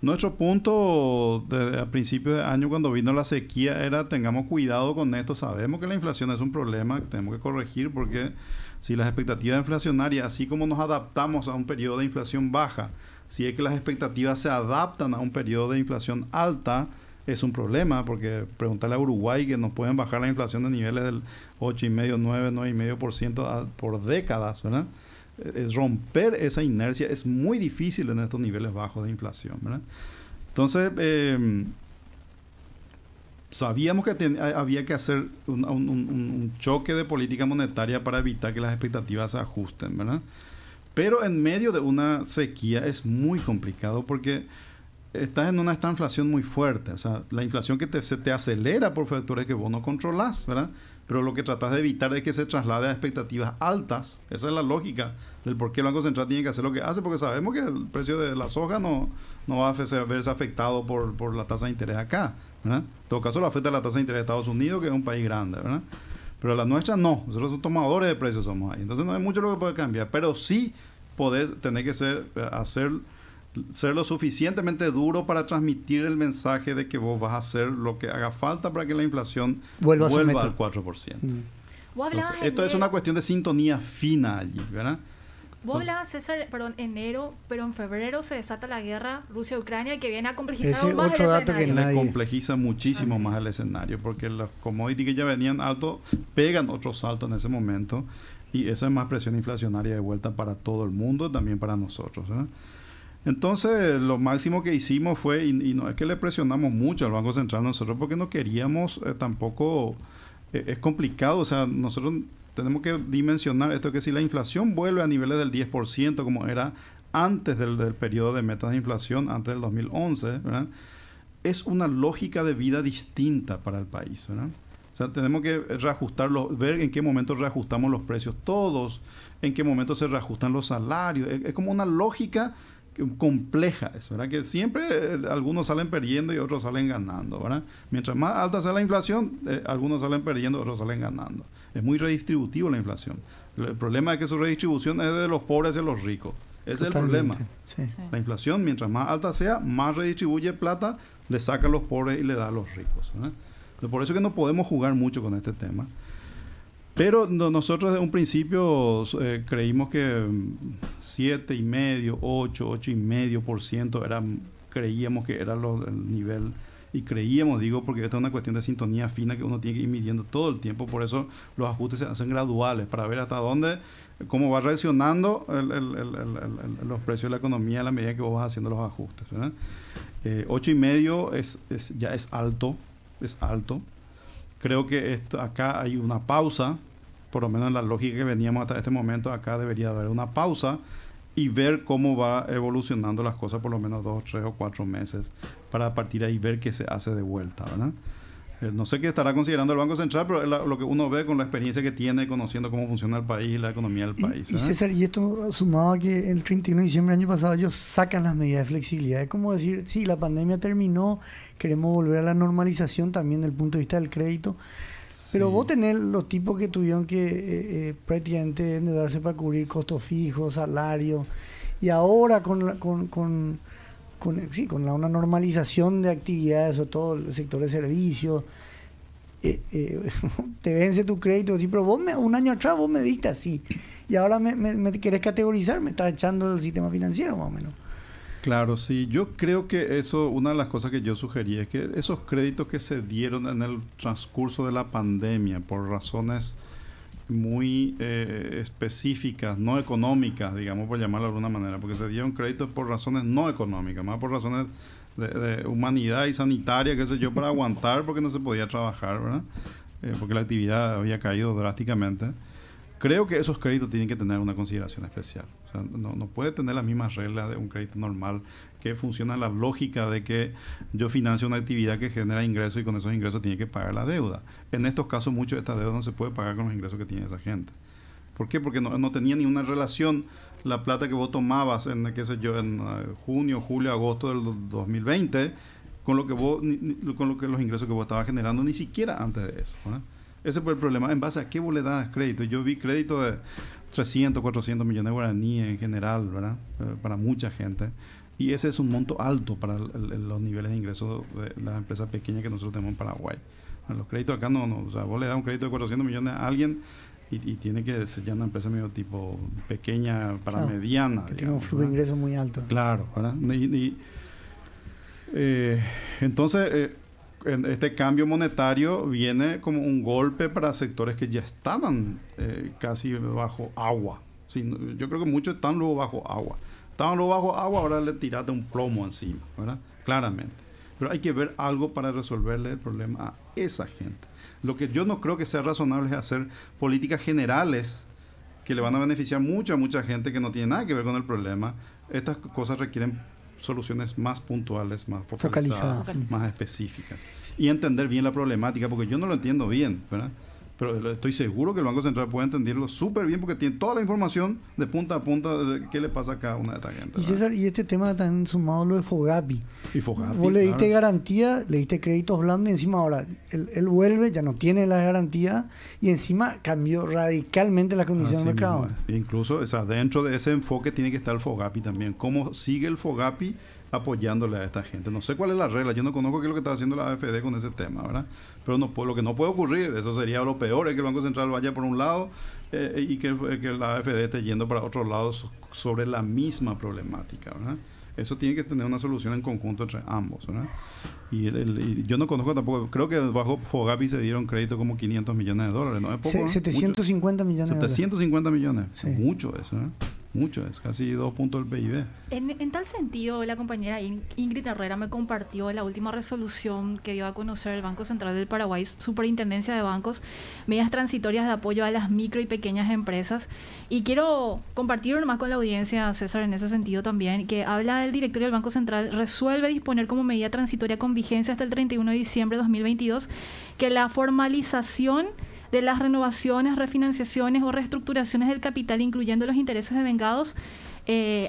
Nuestro punto a principios de año, cuando vino la sequía, era tengamos cuidado con esto. Sabemos que la inflación es un problema que tenemos que corregir, porque si las expectativas inflacionarias, así como nos adaptamos a un periodo de inflación baja, si es que las expectativas se adaptan a un periodo de inflación alta, es un problema, porque preguntarle a Uruguay que nos pueden bajar la inflación de niveles del 8,5, 9, 9,5% por décadas, ¿verdad? Es romper esa inercia es muy difícil en estos niveles bajos de inflación, ¿verdad? Entonces, sabíamos que había que hacer un choque de política monetaria para evitar que las expectativas se ajusten, ¿verdad? Pero en medio de una sequía es muy complicado porque estás en una estanflación muy fuerte. O sea, la inflación que se te acelera por factores que vos no controlás, ¿verdad? Pero lo que tratas de evitar es que se traslade a expectativas altas. Esa es la lógica del por qué el Banco Central tiene que hacer lo que hace, porque sabemos que el precio de la soja no va a verse afectado por la tasa de interés acá, ¿verdad? En todo caso, lo afecta la tasa de interés de Estados Unidos, que es un país grande, ¿verdad? Pero la nuestra no. Nosotros somos tomadores de precios, somos ahí. Entonces no hay mucho lo que puede cambiar. Pero sí podés tener que ser lo suficientemente duro para transmitir el mensaje de que vos vas a hacer lo que haga falta para que la inflación vuelva al 4%. Vos hablabas Entonces, esto es una cuestión de sintonía fina allí, ¿verdad? Vos hablabas, César, perdón, enero, pero en febrero se desata la guerra Rusia-Ucrania que viene a complejizar aún más el escenario. Le complejiza muchísimo más el escenario, porque los commodities que ya venían altos pegan otro salto en ese momento, y eso es más presión inflacionaria de vuelta para todo el mundo, también para nosotros, ¿verdad? Entonces, lo máximo que hicimos fue, y no es que le presionamos mucho al Banco Central nosotros, porque no queríamos tampoco, es complicado, o sea, nosotros tenemos que dimensionar esto, que si la inflación vuelve a niveles del 10%, como era antes del periodo de metas de inflación, antes del 2011, ¿verdad? Es una lógica de vida distinta para el país, ¿verdad? O sea, tenemos que reajustarlo, ver en qué momento reajustamos los precios todos, en qué momento se reajustan los salarios. Es como una lógica compleja, eso, ¿verdad? Que siempre algunos salen perdiendo y otros salen ganando, ¿verdad? Mientras más alta sea la inflación, algunos salen perdiendo, otros salen ganando. Es muy redistributivo la inflación. El problema es que su redistribución es de los pobres hacia los ricos. Ese es el problema. Sí. La inflación, mientras más alta sea, más redistribuye plata, le saca a los pobres y le da a los ricos, ¿verdad? Por eso que no podemos jugar mucho con este tema. Pero nosotros desde un principio creímos que 7,5%, 8,5% creíamos que era el nivel, y creíamos, digo, porque esta es una cuestión de sintonía fina que uno tiene que ir midiendo todo el tiempo. Por eso los ajustes se hacen graduales, para ver hasta dónde, cómo va reaccionando los precios de la economía a la medida que vos vas haciendo los ajustes, ¿verdad? 8,5% ya es alto. Creo que acá hay una pausa, por lo menos en la lógica que veníamos hasta este momento. Acá debería haber una pausa y ver cómo va evolucionando las cosas por lo menos 2, 3 o 4 meses, para a partir de ahí ver qué se hace de vuelta, ¿verdad? No sé qué estará considerando el Banco Central, pero lo que uno ve con la experiencia que tiene, conociendo cómo funciona el país y la economía del país. Y César, y esto sumado a que el 31 de diciembre del año pasado ellos sacan las medidas de flexibilidad. Es como decir, sí, la pandemia terminó, queremos volver a la normalización también desde el punto de vista del crédito. Pero sí, vos tenés los tipos que tuvieron que prácticamente endeudarse para cubrir costos fijos, salarios, y ahora con una normalización de actividades, sobre todo el sector de servicios, te vence tu crédito, sí, pero vos un año atrás vos me diste así, y ahora me querés categorizar, me estás echando del sistema financiero más o menos. Claro, sí. Yo creo que eso, una de las cosas que yo sugerí es que esos créditos que se dieron en el transcurso de la pandemia por razones muy específicas, no económicas, digamos, por llamarlo de alguna manera, porque se dieron créditos por razones no económicas, más por razones de humanidad y sanitaria, qué sé yo, para aguantar, porque no se podía trabajar, ¿verdad? Porque la actividad había caído drásticamente. Creo que esos créditos tienen que tener una consideración especial. O sea, no puede tener las mismas reglas de un crédito normal, que funciona la lógica de que yo financio una actividad que genera ingresos y con esos ingresos tiene que pagar la deuda. En estos casos, mucho de esta deuda no se puede pagar con los ingresos que tiene esa gente. ¿Por qué? Porque no tenía ni una relación la plata que vos tomabas en, qué sé yo, en junio, julio, agosto del 2020 con lo que los ingresos que vos estabas generando, ni siquiera antes de eso, ¿verdad? Ese fue el problema. ¿En base a qué vos le das crédito? Yo vi crédito de 300, 400 millones de guaraníes en general, ¿verdad? Para mucha gente. Y ese es un monto alto para los niveles de ingresos de las empresas pequeñas que nosotros tenemos en Paraguay. Los créditos acá o sea, vos le das un crédito de 400 millones a alguien y tiene que ser ya una empresa medio tipo pequeña para mediana. Que tiene un flujo de ingresos muy alto. Claro, ¿verdad? Entonces... este cambio monetario viene como un golpe para sectores que ya estaban casi bajo agua. Sí, yo creo que muchos están luego bajo agua. Estaban luego bajo agua, ahora le tiraste un plomo encima, ¿verdad? Claramente. Pero hay que ver algo para resolverle el problema a esa gente. Lo que yo no creo que sea razonable es hacer políticas generales que le van a beneficiar a mucha gente que no tiene nada que ver con el problema. Estas cosas requieren soluciones más puntuales, más focalizadas, más específicas, y entender bien la problemática, porque yo no lo entiendo bien, ¿verdad? Pero estoy seguro que el Banco Central puede entenderlo súper bien, porque tiene toda la información de punta a punta de qué le pasa a cada una de estas gente. Y César, y este tema también sumado lo de FOGAPI. Y FOGAPI, vos le diste garantía, le diste créditos blandos, y encima ahora él vuelve, ya no tiene la garantía, y encima cambió radicalmente la condición del mercado. Incluso, o sea, dentro de ese enfoque tiene que estar el FOGAPI también. ¿Cómo sigue el FOGAPI apoyándole a esta gente. No sé cuál es la regla, yo no conozco qué es lo que está haciendo la AFD con ese tema, ¿verdad? Pero lo que no puede ocurrir, eso sería lo peor, es que el Banco Central vaya por un lado y que la AFD esté yendo para otro lado sobre la misma problemática, ¿verdad? Eso tiene que tener una solución en conjunto entre ambos, ¿verdad? Y yo no conozco tampoco, creo que bajo FOGAPI se dieron crédito como $500 millones, ¿no? Es poco, ¿no? 750 millones. 750 millones, Sí. Mucho eso, ¿eh? Mucho, es casi 2 puntos del PIB. En tal sentido, la compañera Ingrid Herrera me compartió la última resolución que dio a conocer el Banco Central del Paraguay, Superintendencia de Bancos, medidas transitorias de apoyo a las micro y pequeñas empresas. Y quiero compartir nomás con la audiencia, César, en ese sentido también, que habla el directorio del Banco Central, resuelve disponer como medida transitoria con vigencia hasta el 31 de diciembre de 2022 que la formalización de las renovaciones, refinanciaciones o reestructuraciones del capital, incluyendo los intereses devengados,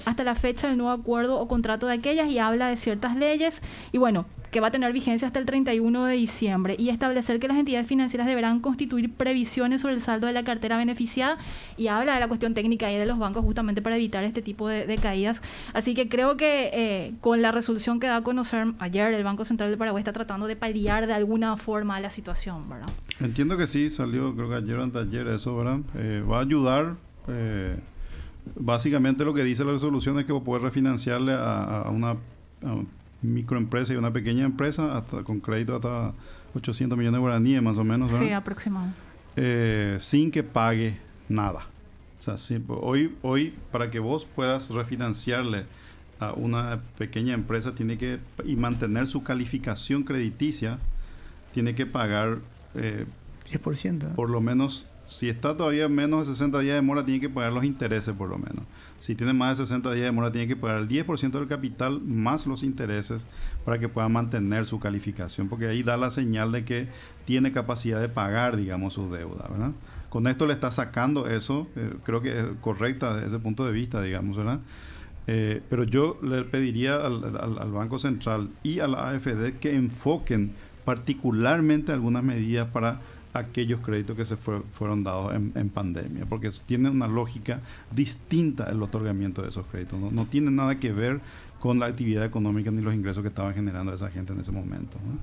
hasta la fecha del nuevo acuerdo o contrato de aquellas, y habla de ciertas leyes, y bueno, que va a tener vigencia hasta el 31 de diciembre, y establecer que las entidades financieras deberán constituir previsiones sobre el saldo de la cartera beneficiada, y habla de la cuestión técnica ahí de los bancos justamente para evitar este tipo de caídas. Así que creo que con la resolución que da a conocer ayer el Banco Central del Paraguay está tratando de paliar de alguna forma la situación, ¿verdad? Entiendo que sí, salió creo que ayer o anteayer eso, ¿verdad? Va a ayudar, básicamente lo que dice la resolución es que puede refinanciarle a una microempresa y una pequeña empresa hasta con crédito hasta 800 millones de guaraníes más o menos, ¿verdad? Sí, aproximado. Sin que pague nada. O sea, hoy para que vos puedas refinanciarle a una pequeña empresa y mantener su calificación crediticia, tiene que pagar 10%. Por lo menos, si está todavía menos de 60 días de demora, tiene que pagar los intereses por lo menos. Si tiene más de 60 días de demora, tiene que pagar el 10% del capital más los intereses para que pueda mantener su calificación, porque ahí da la señal de que tiene capacidad de pagar, digamos, su deuda, ¿verdad? Con esto le está sacando eso, creo que es correcta desde ese punto de vista, digamos, ¿verdad? Pero yo le pediría al Banco Central y a la AFD que enfoquen particularmente algunas medidas para aquellos créditos que se fueron dados en pandemia, porque tiene una lógica distinta el otorgamiento de esos créditos. No tiene nada que ver con la actividad económica ni los ingresos que estaban generando esa gente en ese momento, ¿no?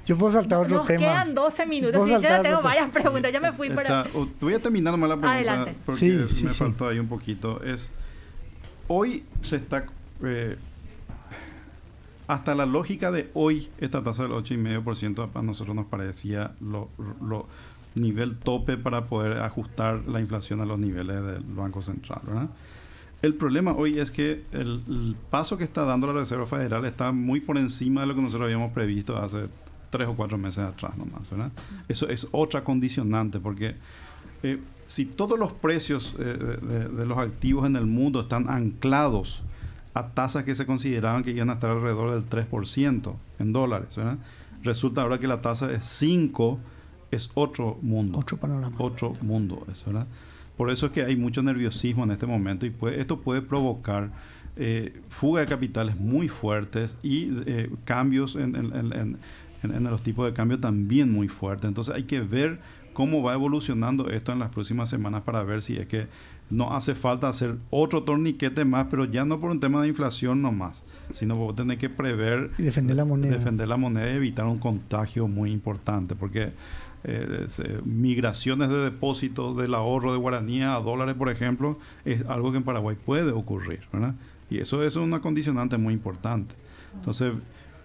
Yo puedo saltar otro tema. Nos quedan 12 minutos. Sí, yo tengo varias preguntas. Ya me fui, pero... Voy a terminar nomás la pregunta. Adelante. Porque me faltó ahí un poquito. Hoy se está... hasta la lógica de hoy, esta tasa del 8,5% a nosotros nos parecía lo nivel tope para poder ajustar la inflación a los niveles del Banco Central, ¿verdad? El problema hoy es que el paso que está dando la Reserva Federal está muy por encima de lo que nosotros habíamos previsto hace 3 o 4 meses atrás nomás, ¿verdad? Eso es otra condicionante, porque si todos los precios de los activos en el mundo están anclados a tasas que se consideraban que iban a estar alrededor del 3% en dólares, ¿verdad? Resulta ahora que la tasa es 5%, es otro mundo. Otro panorama. Otro mundo, ¿verdad? Por eso es que hay mucho nerviosismo en este momento y esto puede provocar fuga de capitales muy fuertes y cambios en los tipos de cambio también muy fuertes. Entonces hay que ver cómo va evolucionando esto en las próximas semanas para ver si es que no hace falta hacer otro torniquete más, pero ya no por un tema de inflación nomás, sino por tener que prever y defender la moneda. Defender la moneda y evitar un contagio muy importante, porque migraciones de depósitos del ahorro de guaraní a dólares, por ejemplo, es algo que en Paraguay puede ocurrir, ¿verdad? Y eso es una condicionante muy importante. Entonces,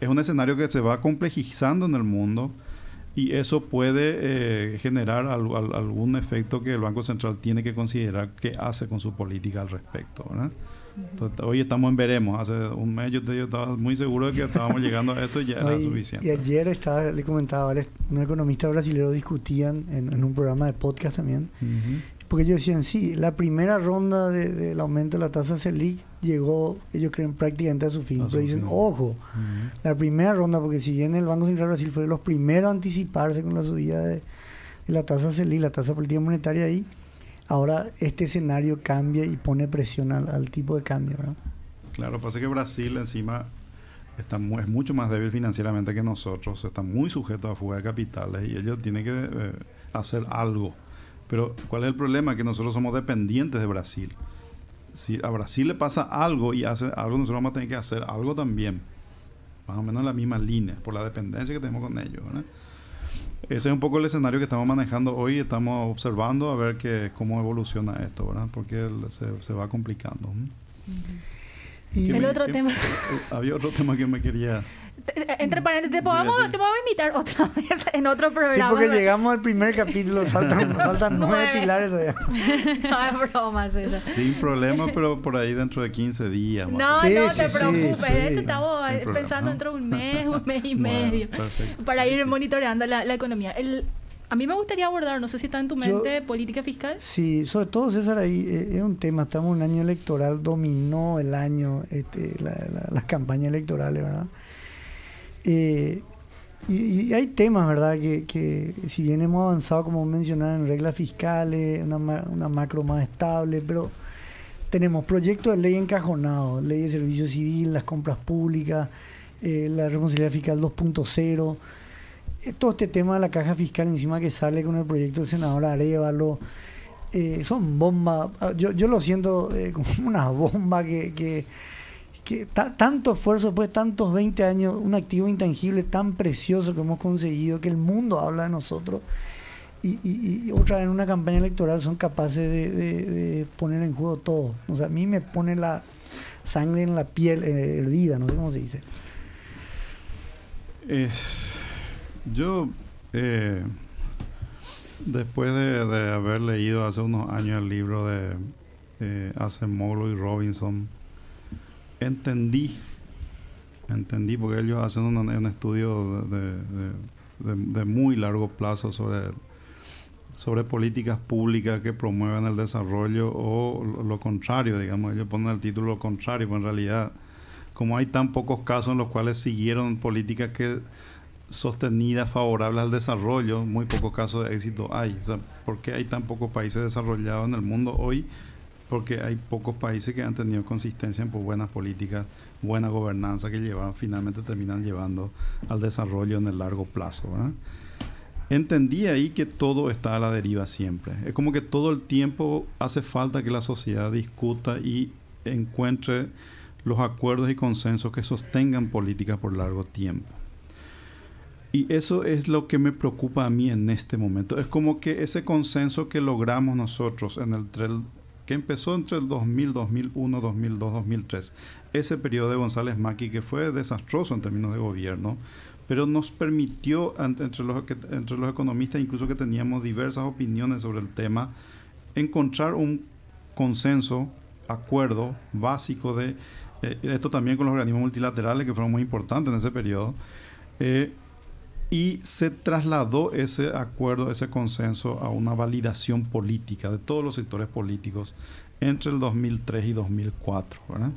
es un escenario que se va complejizando en el mundo y eso puede generar algún efecto que el Banco Central tiene que considerar qué hace con su política al respecto, ¿verdad? Entonces, hoy estamos en veremos. Hace un mes yo estaba muy seguro de que estábamos llegando a esto y ya era suficiente. Y ayer le comentaba, un economista brasileño discutían en un programa de podcast también, porque ellos decían, sí, la primera ronda del aumento de la tasa Selic llegó, ellos creen, prácticamente a su fin, pero dicen, ojo, la primera ronda, porque si bien el Banco Central de Brasil fue de los primeros a anticiparse con la subida de la tasa Selic, la tasa política monetaria ahí, ahora este escenario cambia y pone presión al tipo de cambio, ¿verdad? Claro, pasa que Brasil encima es mucho más débil financieramente que nosotros, está muy sujeto a fuga de capitales y ellos tienen que hacer algo. Pero ¿cuál es el problema? Que nosotros somos dependientes de Brasil. si a Brasil le pasa algo y hace algo, nosotros vamos a tener que hacer algo también, más o menos en la misma línea, por la dependencia que tenemos con ellos, ¿verdad? Ese es un poco el escenario que estamos manejando hoy. Estamos observando a ver cómo evoluciona esto, ¿verdad? Porque se va complicando. Y el otro tema... Había otro tema que me querías... Entre paréntesis, te podemos invitar otra vez en otro programa. Sí, porque llegamos al primer capítulo, faltan 9 pilares todavía. No es broma, César. Sin problema, pero por ahí dentro de 15 días. No, sí, no sí, te preocupes. sí, De hecho, estamos pensando dentro de un mes y medio. Perfecto. Para ir monitoreando la economía. A mí me gustaría abordar, no sé si está en tu mente, política fiscal. Sí, sobre todo, César, ahí es un tema. Estamos en un año electoral, dominó el año las campañas electorales, ¿verdad? Y hay temas, ¿verdad? Que si bien hemos avanzado, como mencionaba, en reglas fiscales, una macro más estable, pero tenemos proyectos de ley encajonados, ley de servicio civil, las compras públicas, la responsabilidad fiscal 2.0, todo este tema de la caja fiscal encima que sale con el proyecto del senador Arévalo, son bombas. Yo lo siento como una bomba que tanto esfuerzo después de tantos 20 años, un activo intangible tan precioso que hemos conseguido, que el mundo habla de nosotros, y otra vez en una campaña electoral son capaces de poner en juego todo. O sea, a mí me pone la sangre en la piel hervida, no sé cómo se dice. Yo, después de haber leído hace unos años el libro de Acemoglu y Robinson, entendí porque ellos hacen un estudio de muy largo plazo sobre políticas públicas que promuevan el desarrollo o lo contrario, digamos. Ellos ponen el título lo contrario, pero en realidad, como hay tan pocos casos en los cuales siguieron políticas sostenidas, favorables al desarrollo, muy pocos casos de éxito hay. O sea, ¿por qué hay tan pocos países desarrollados en el mundo hoy? Porque hay pocos países que han tenido consistencia en buenas políticas, buena gobernanza, que finalmente terminan llevando al desarrollo en el largo plazo, ¿verdad? Entendí ahí que todo está a la deriva siempre. Es como que todo el tiempo hace falta que la sociedad discuta y encuentre los acuerdos y consensos que sostengan políticas por largo tiempo. Y eso es lo que me preocupa a mí en este momento. Es como que ese consenso que logramos nosotros que empezó entre el 2000, 2001, 2002, 2003, ese periodo de González Macri, que fue desastroso en términos de gobierno, pero nos permitió, entre los economistas, incluso que teníamos diversas opiniones sobre el tema, encontrar un consenso, acuerdo básico de esto también con los organismos multilaterales, que fueron muy importantes en ese periodo, y se trasladó ese acuerdo, ese consenso a una validación política de todos los sectores políticos entre el 2003 y 2004, ¿verdad?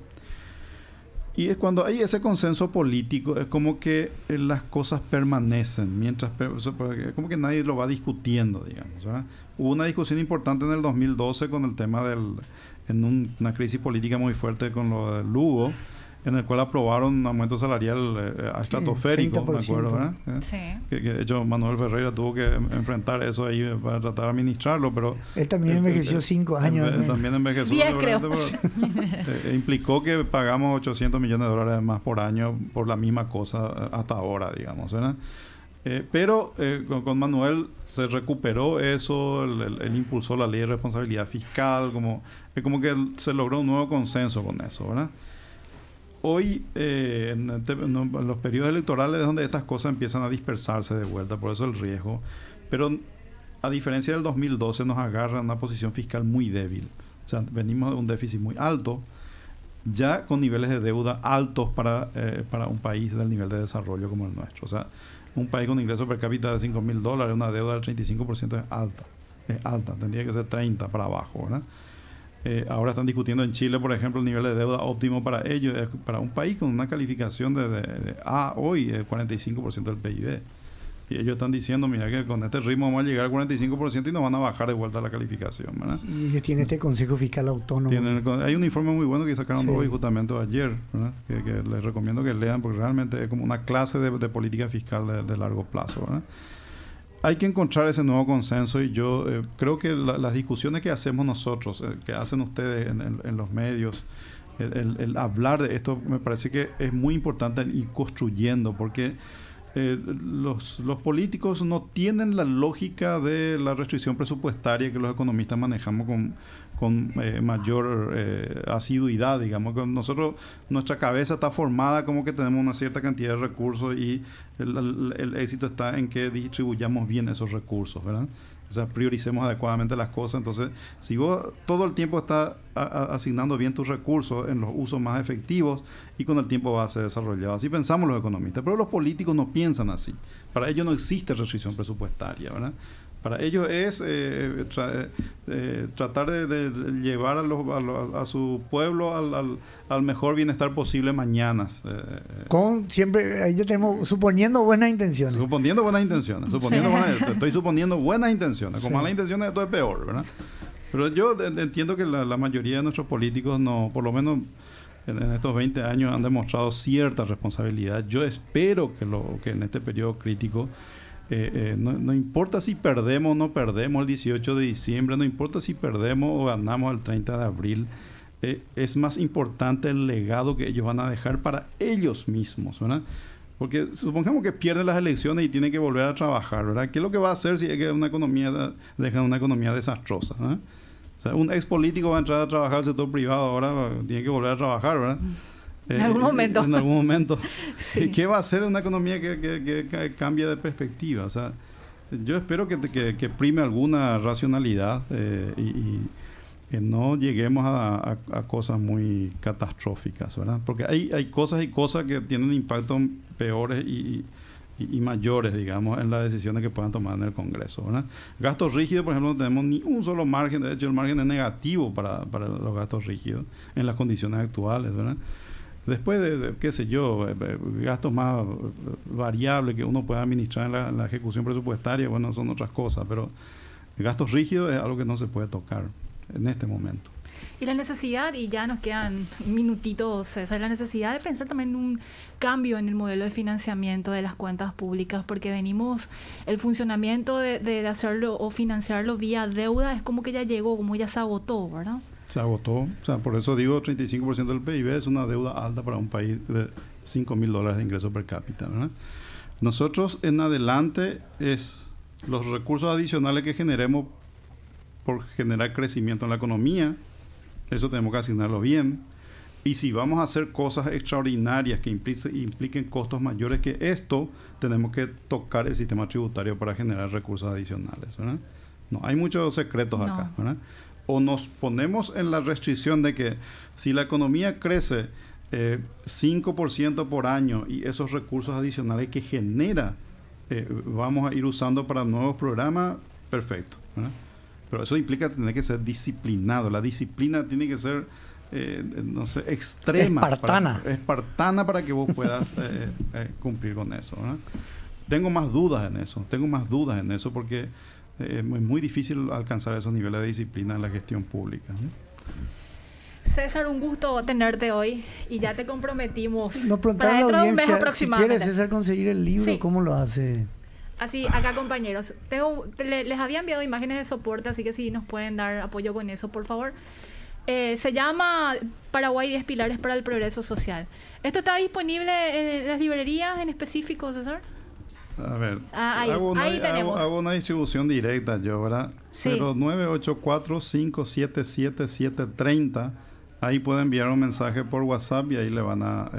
Y es cuando hay ese consenso político, es como que las cosas permanecen, es como que nadie lo va discutiendo, digamos, ¿verdad? Hubo una discusión importante en el 2012 con el tema una crisis política muy fuerte con lo de Lugo, en el cual aprobaron un aumento salarial estratosférico, me acuerdo, ¿verdad? Sí. Que de hecho Manuel Ferreira tuvo que enfrentar eso ahí para tratar de administrarlo, pero... Él también envejeció 5 años. También envejeció. 10, creo. Implicó que pagamos $800 millones más por año por la misma cosa hasta ahora, digamos, ¿verdad? Pero con Manuel se recuperó eso, él impulsó la ley de responsabilidad fiscal, es como que se logró un nuevo consenso con eso, ¿verdad? Hoy, en los periodos electorales es donde estas cosas empiezan a dispersarse de vuelta, por eso el riesgo. Pero a diferencia del 2012 nos agarra una posición fiscal muy débil. O sea, venimos de un déficit muy alto, ya con niveles de deuda altos para un país del nivel de desarrollo como el nuestro. O sea, un país con ingresos per cápita de $5,000, una deuda del 35% es alta, tendría que ser 30 para abajo, ¿verdad? Ahora están discutiendo en Chile, por ejemplo, el nivel de deuda óptimo para ellos, para un país con una calificación de A hoy, el 45% del PIB. Y ellos están diciendo, mira que con este ritmo vamos a llegar al 45% y nos van a bajar de vuelta la calificación, ¿verdad? Y ellos tienen este Consejo Fiscal Autónomo. Hay un informe muy bueno que sacaron hoy justamente ayer, ¿verdad? Que les recomiendo que lean porque realmente es como una clase de política fiscal de largo plazo, ¿verdad? hay que encontrar ese nuevo consenso y yo creo que las discusiones que hacemos nosotros, que hacen ustedes en los medios, el hablar de esto me parece que es muy importante ir construyendo, porque los políticos no tienen la lógica de la restricción presupuestaria que los economistas manejamos con mayor asiduidad, digamos. Que nosotros, nuestra cabeza está formada como que tenemos una cierta cantidad de recursos y el éxito está en que distribuyamos bien esos recursos, ¿verdad? O sea, prioricemos adecuadamente las cosas. Entonces, si vos todo el tiempo estás asignando bien tus recursos en los usos más efectivos, y con el tiempo va a ser desarrollado. Así pensamos los economistas, pero los políticos no piensan así. Para ellos no existe restricción presupuestaria, ¿verdad? Para ellos es tratar de llevar a su pueblo al mejor bienestar posible mañanas. Con siempre, ahí ya tenemos, suponiendo buenas intenciones. Suponiendo buenas intenciones. Estoy suponiendo buenas intenciones. Con Sí. malas intenciones esto es peor, ¿verdad? Pero yo entiendo que la mayoría de nuestros políticos, no, por lo menos en estos 20 años, han demostrado cierta responsabilidad. Yo espero que en este periodo crítico, no importa si perdemos o no perdemos el 18 de diciembre, no importa si perdemos o ganamos el 30 de abril, es más importante el legado que ellos van a dejar para ellos mismos, ¿verdad? Porque supongamos que pierden las elecciones y tienen que volver a trabajar, ¿verdad? ¿Qué es lo que va a hacer si es que una economía deja una economía desastrosa, ¿verdad? O sea, un ex político va a entrar a trabajar al sector privado, ahora tiene que volver a trabajar, ¿verdad? En algún momento. En algún momento. Sí. ¿Qué va a hacer una economía que cambie de perspectiva? O sea, yo espero que prime alguna racionalidad y que no lleguemos a cosas muy catastróficas, ¿verdad? Porque hay cosas y cosas que tienen impactos peores y mayores, digamos, en las decisiones que puedan tomar en el Congreso, ¿verdad? Gastos rígidos, por ejemplo, no tenemos ni un solo margen. De hecho, el margen es negativo para los gastos rígidos en las condiciones actuales, ¿verdad? Después de qué sé yo, gastos más variables que uno pueda administrar en la ejecución presupuestaria, bueno, son otras cosas, pero gastos rígidos es algo que no se puede tocar en este momento. Y la necesidad, y ya nos quedan minutitos, César, la necesidad de pensar también en un cambio en el modelo de financiamiento de las cuentas públicas, porque venimos, el funcionamiento de hacerlo o financiarlo vía deuda es como que ya llegó, como ya se agotó, ¿verdad? Se agotó, o sea, por eso digo 35% del PIB es una deuda alta para un país de $5,000 de ingreso per cápita, ¿verdad? Nosotros en adelante es los recursos adicionales que generemos por generar crecimiento en la economía, eso tenemos que asignarlo bien. Y si vamos a hacer cosas extraordinarias que impliquen costos mayores que esto, tenemos que tocar el sistema tributario para generar recursos adicionales, ¿verdad? No, hay muchos secretos acá, ¿verdad? O nos ponemos en la restricción de que si la economía crece 5% por año y esos recursos adicionales que genera vamos a ir usando para nuevos programas, perfecto, ¿verdad? Pero eso implica tener que ser disciplinado. La disciplina tiene que ser, no sé, extrema. Espartana para que vos puedas cumplir con eso, ¿verdad? Tengo más dudas en eso porque es muy difícil alcanzar esos niveles de disciplina en la gestión pública, ¿no? César, un gusto tenerte hoy y ya te comprometimos Nos para dentro de un mes si aproximadamente. quiere César conseguir el libro, Sí. ¿cómo lo hace? Así, acá compañeros, les había enviado imágenes de soporte, así que si nos pueden dar apoyo con eso, por favor. Se llama Paraguay 10 pilares para el progreso social. ¿Esto está disponible en las librerías en específico, César? A ver, ahí tenemos. hago una distribución directa yo, ¿verdad? Sí. 0984-577-730. Ahí puede enviar un mensaje por WhatsApp y ahí le van a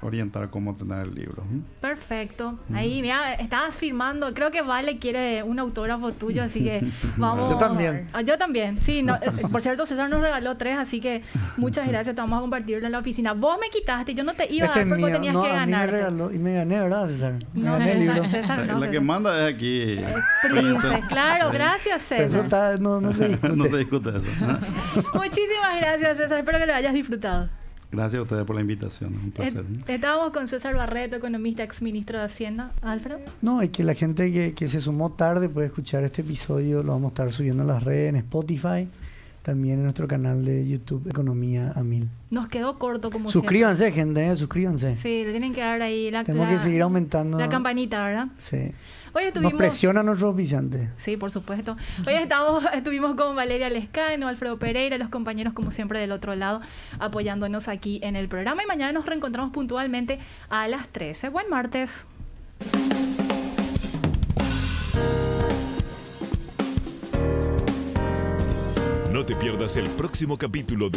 orientar cómo tener el libro. Perfecto. Ahí, mira, estabas firmando. Creo que Vale quiere un autógrafo tuyo, así que vamos. Yo también. Yo también, sí. No, por cierto, César nos regaló 3, así que muchas gracias. Te vamos a compartirlo en la oficina. Vos me quitaste, yo no te iba a dar porque tenías que a mí ganar. me regaló y me gané, ¿verdad, César? Me No, gané el libro. César no. La César. que manda es aquí. Prince, claro, gracias, César. Eso no se discute. No se discute eso, ¿no? Muchísimas gracias, César. Espero que lo hayas disfrutado. Gracias a ustedes por la invitación, es un placer. Estábamos con César Barreto, economista, ex ministro de Hacienda. Alfredo. No, y que la gente que se sumó tarde puede escuchar este episodio, lo vamos a estar subiendo a las redes en Spotify. también en nuestro canal de YouTube Economía a Mil. Nos quedó corto como Suscríbanse, gente, suscríbanse. Sí, le tienen que dar ahí Tenemos que seguir aumentando la campanita, ¿verdad? Sí. Hoy estuvimos... Nos presiona nuestro oficiante. Sí, por supuesto. Hoy estuvimos con Valeria Lescano, Alfredo Pereira, los compañeros como siempre del otro lado, apoyándonos aquí en el programa. Y mañana nos reencontramos puntualmente a las 13. Buen martes. No te pierdas el próximo capítulo de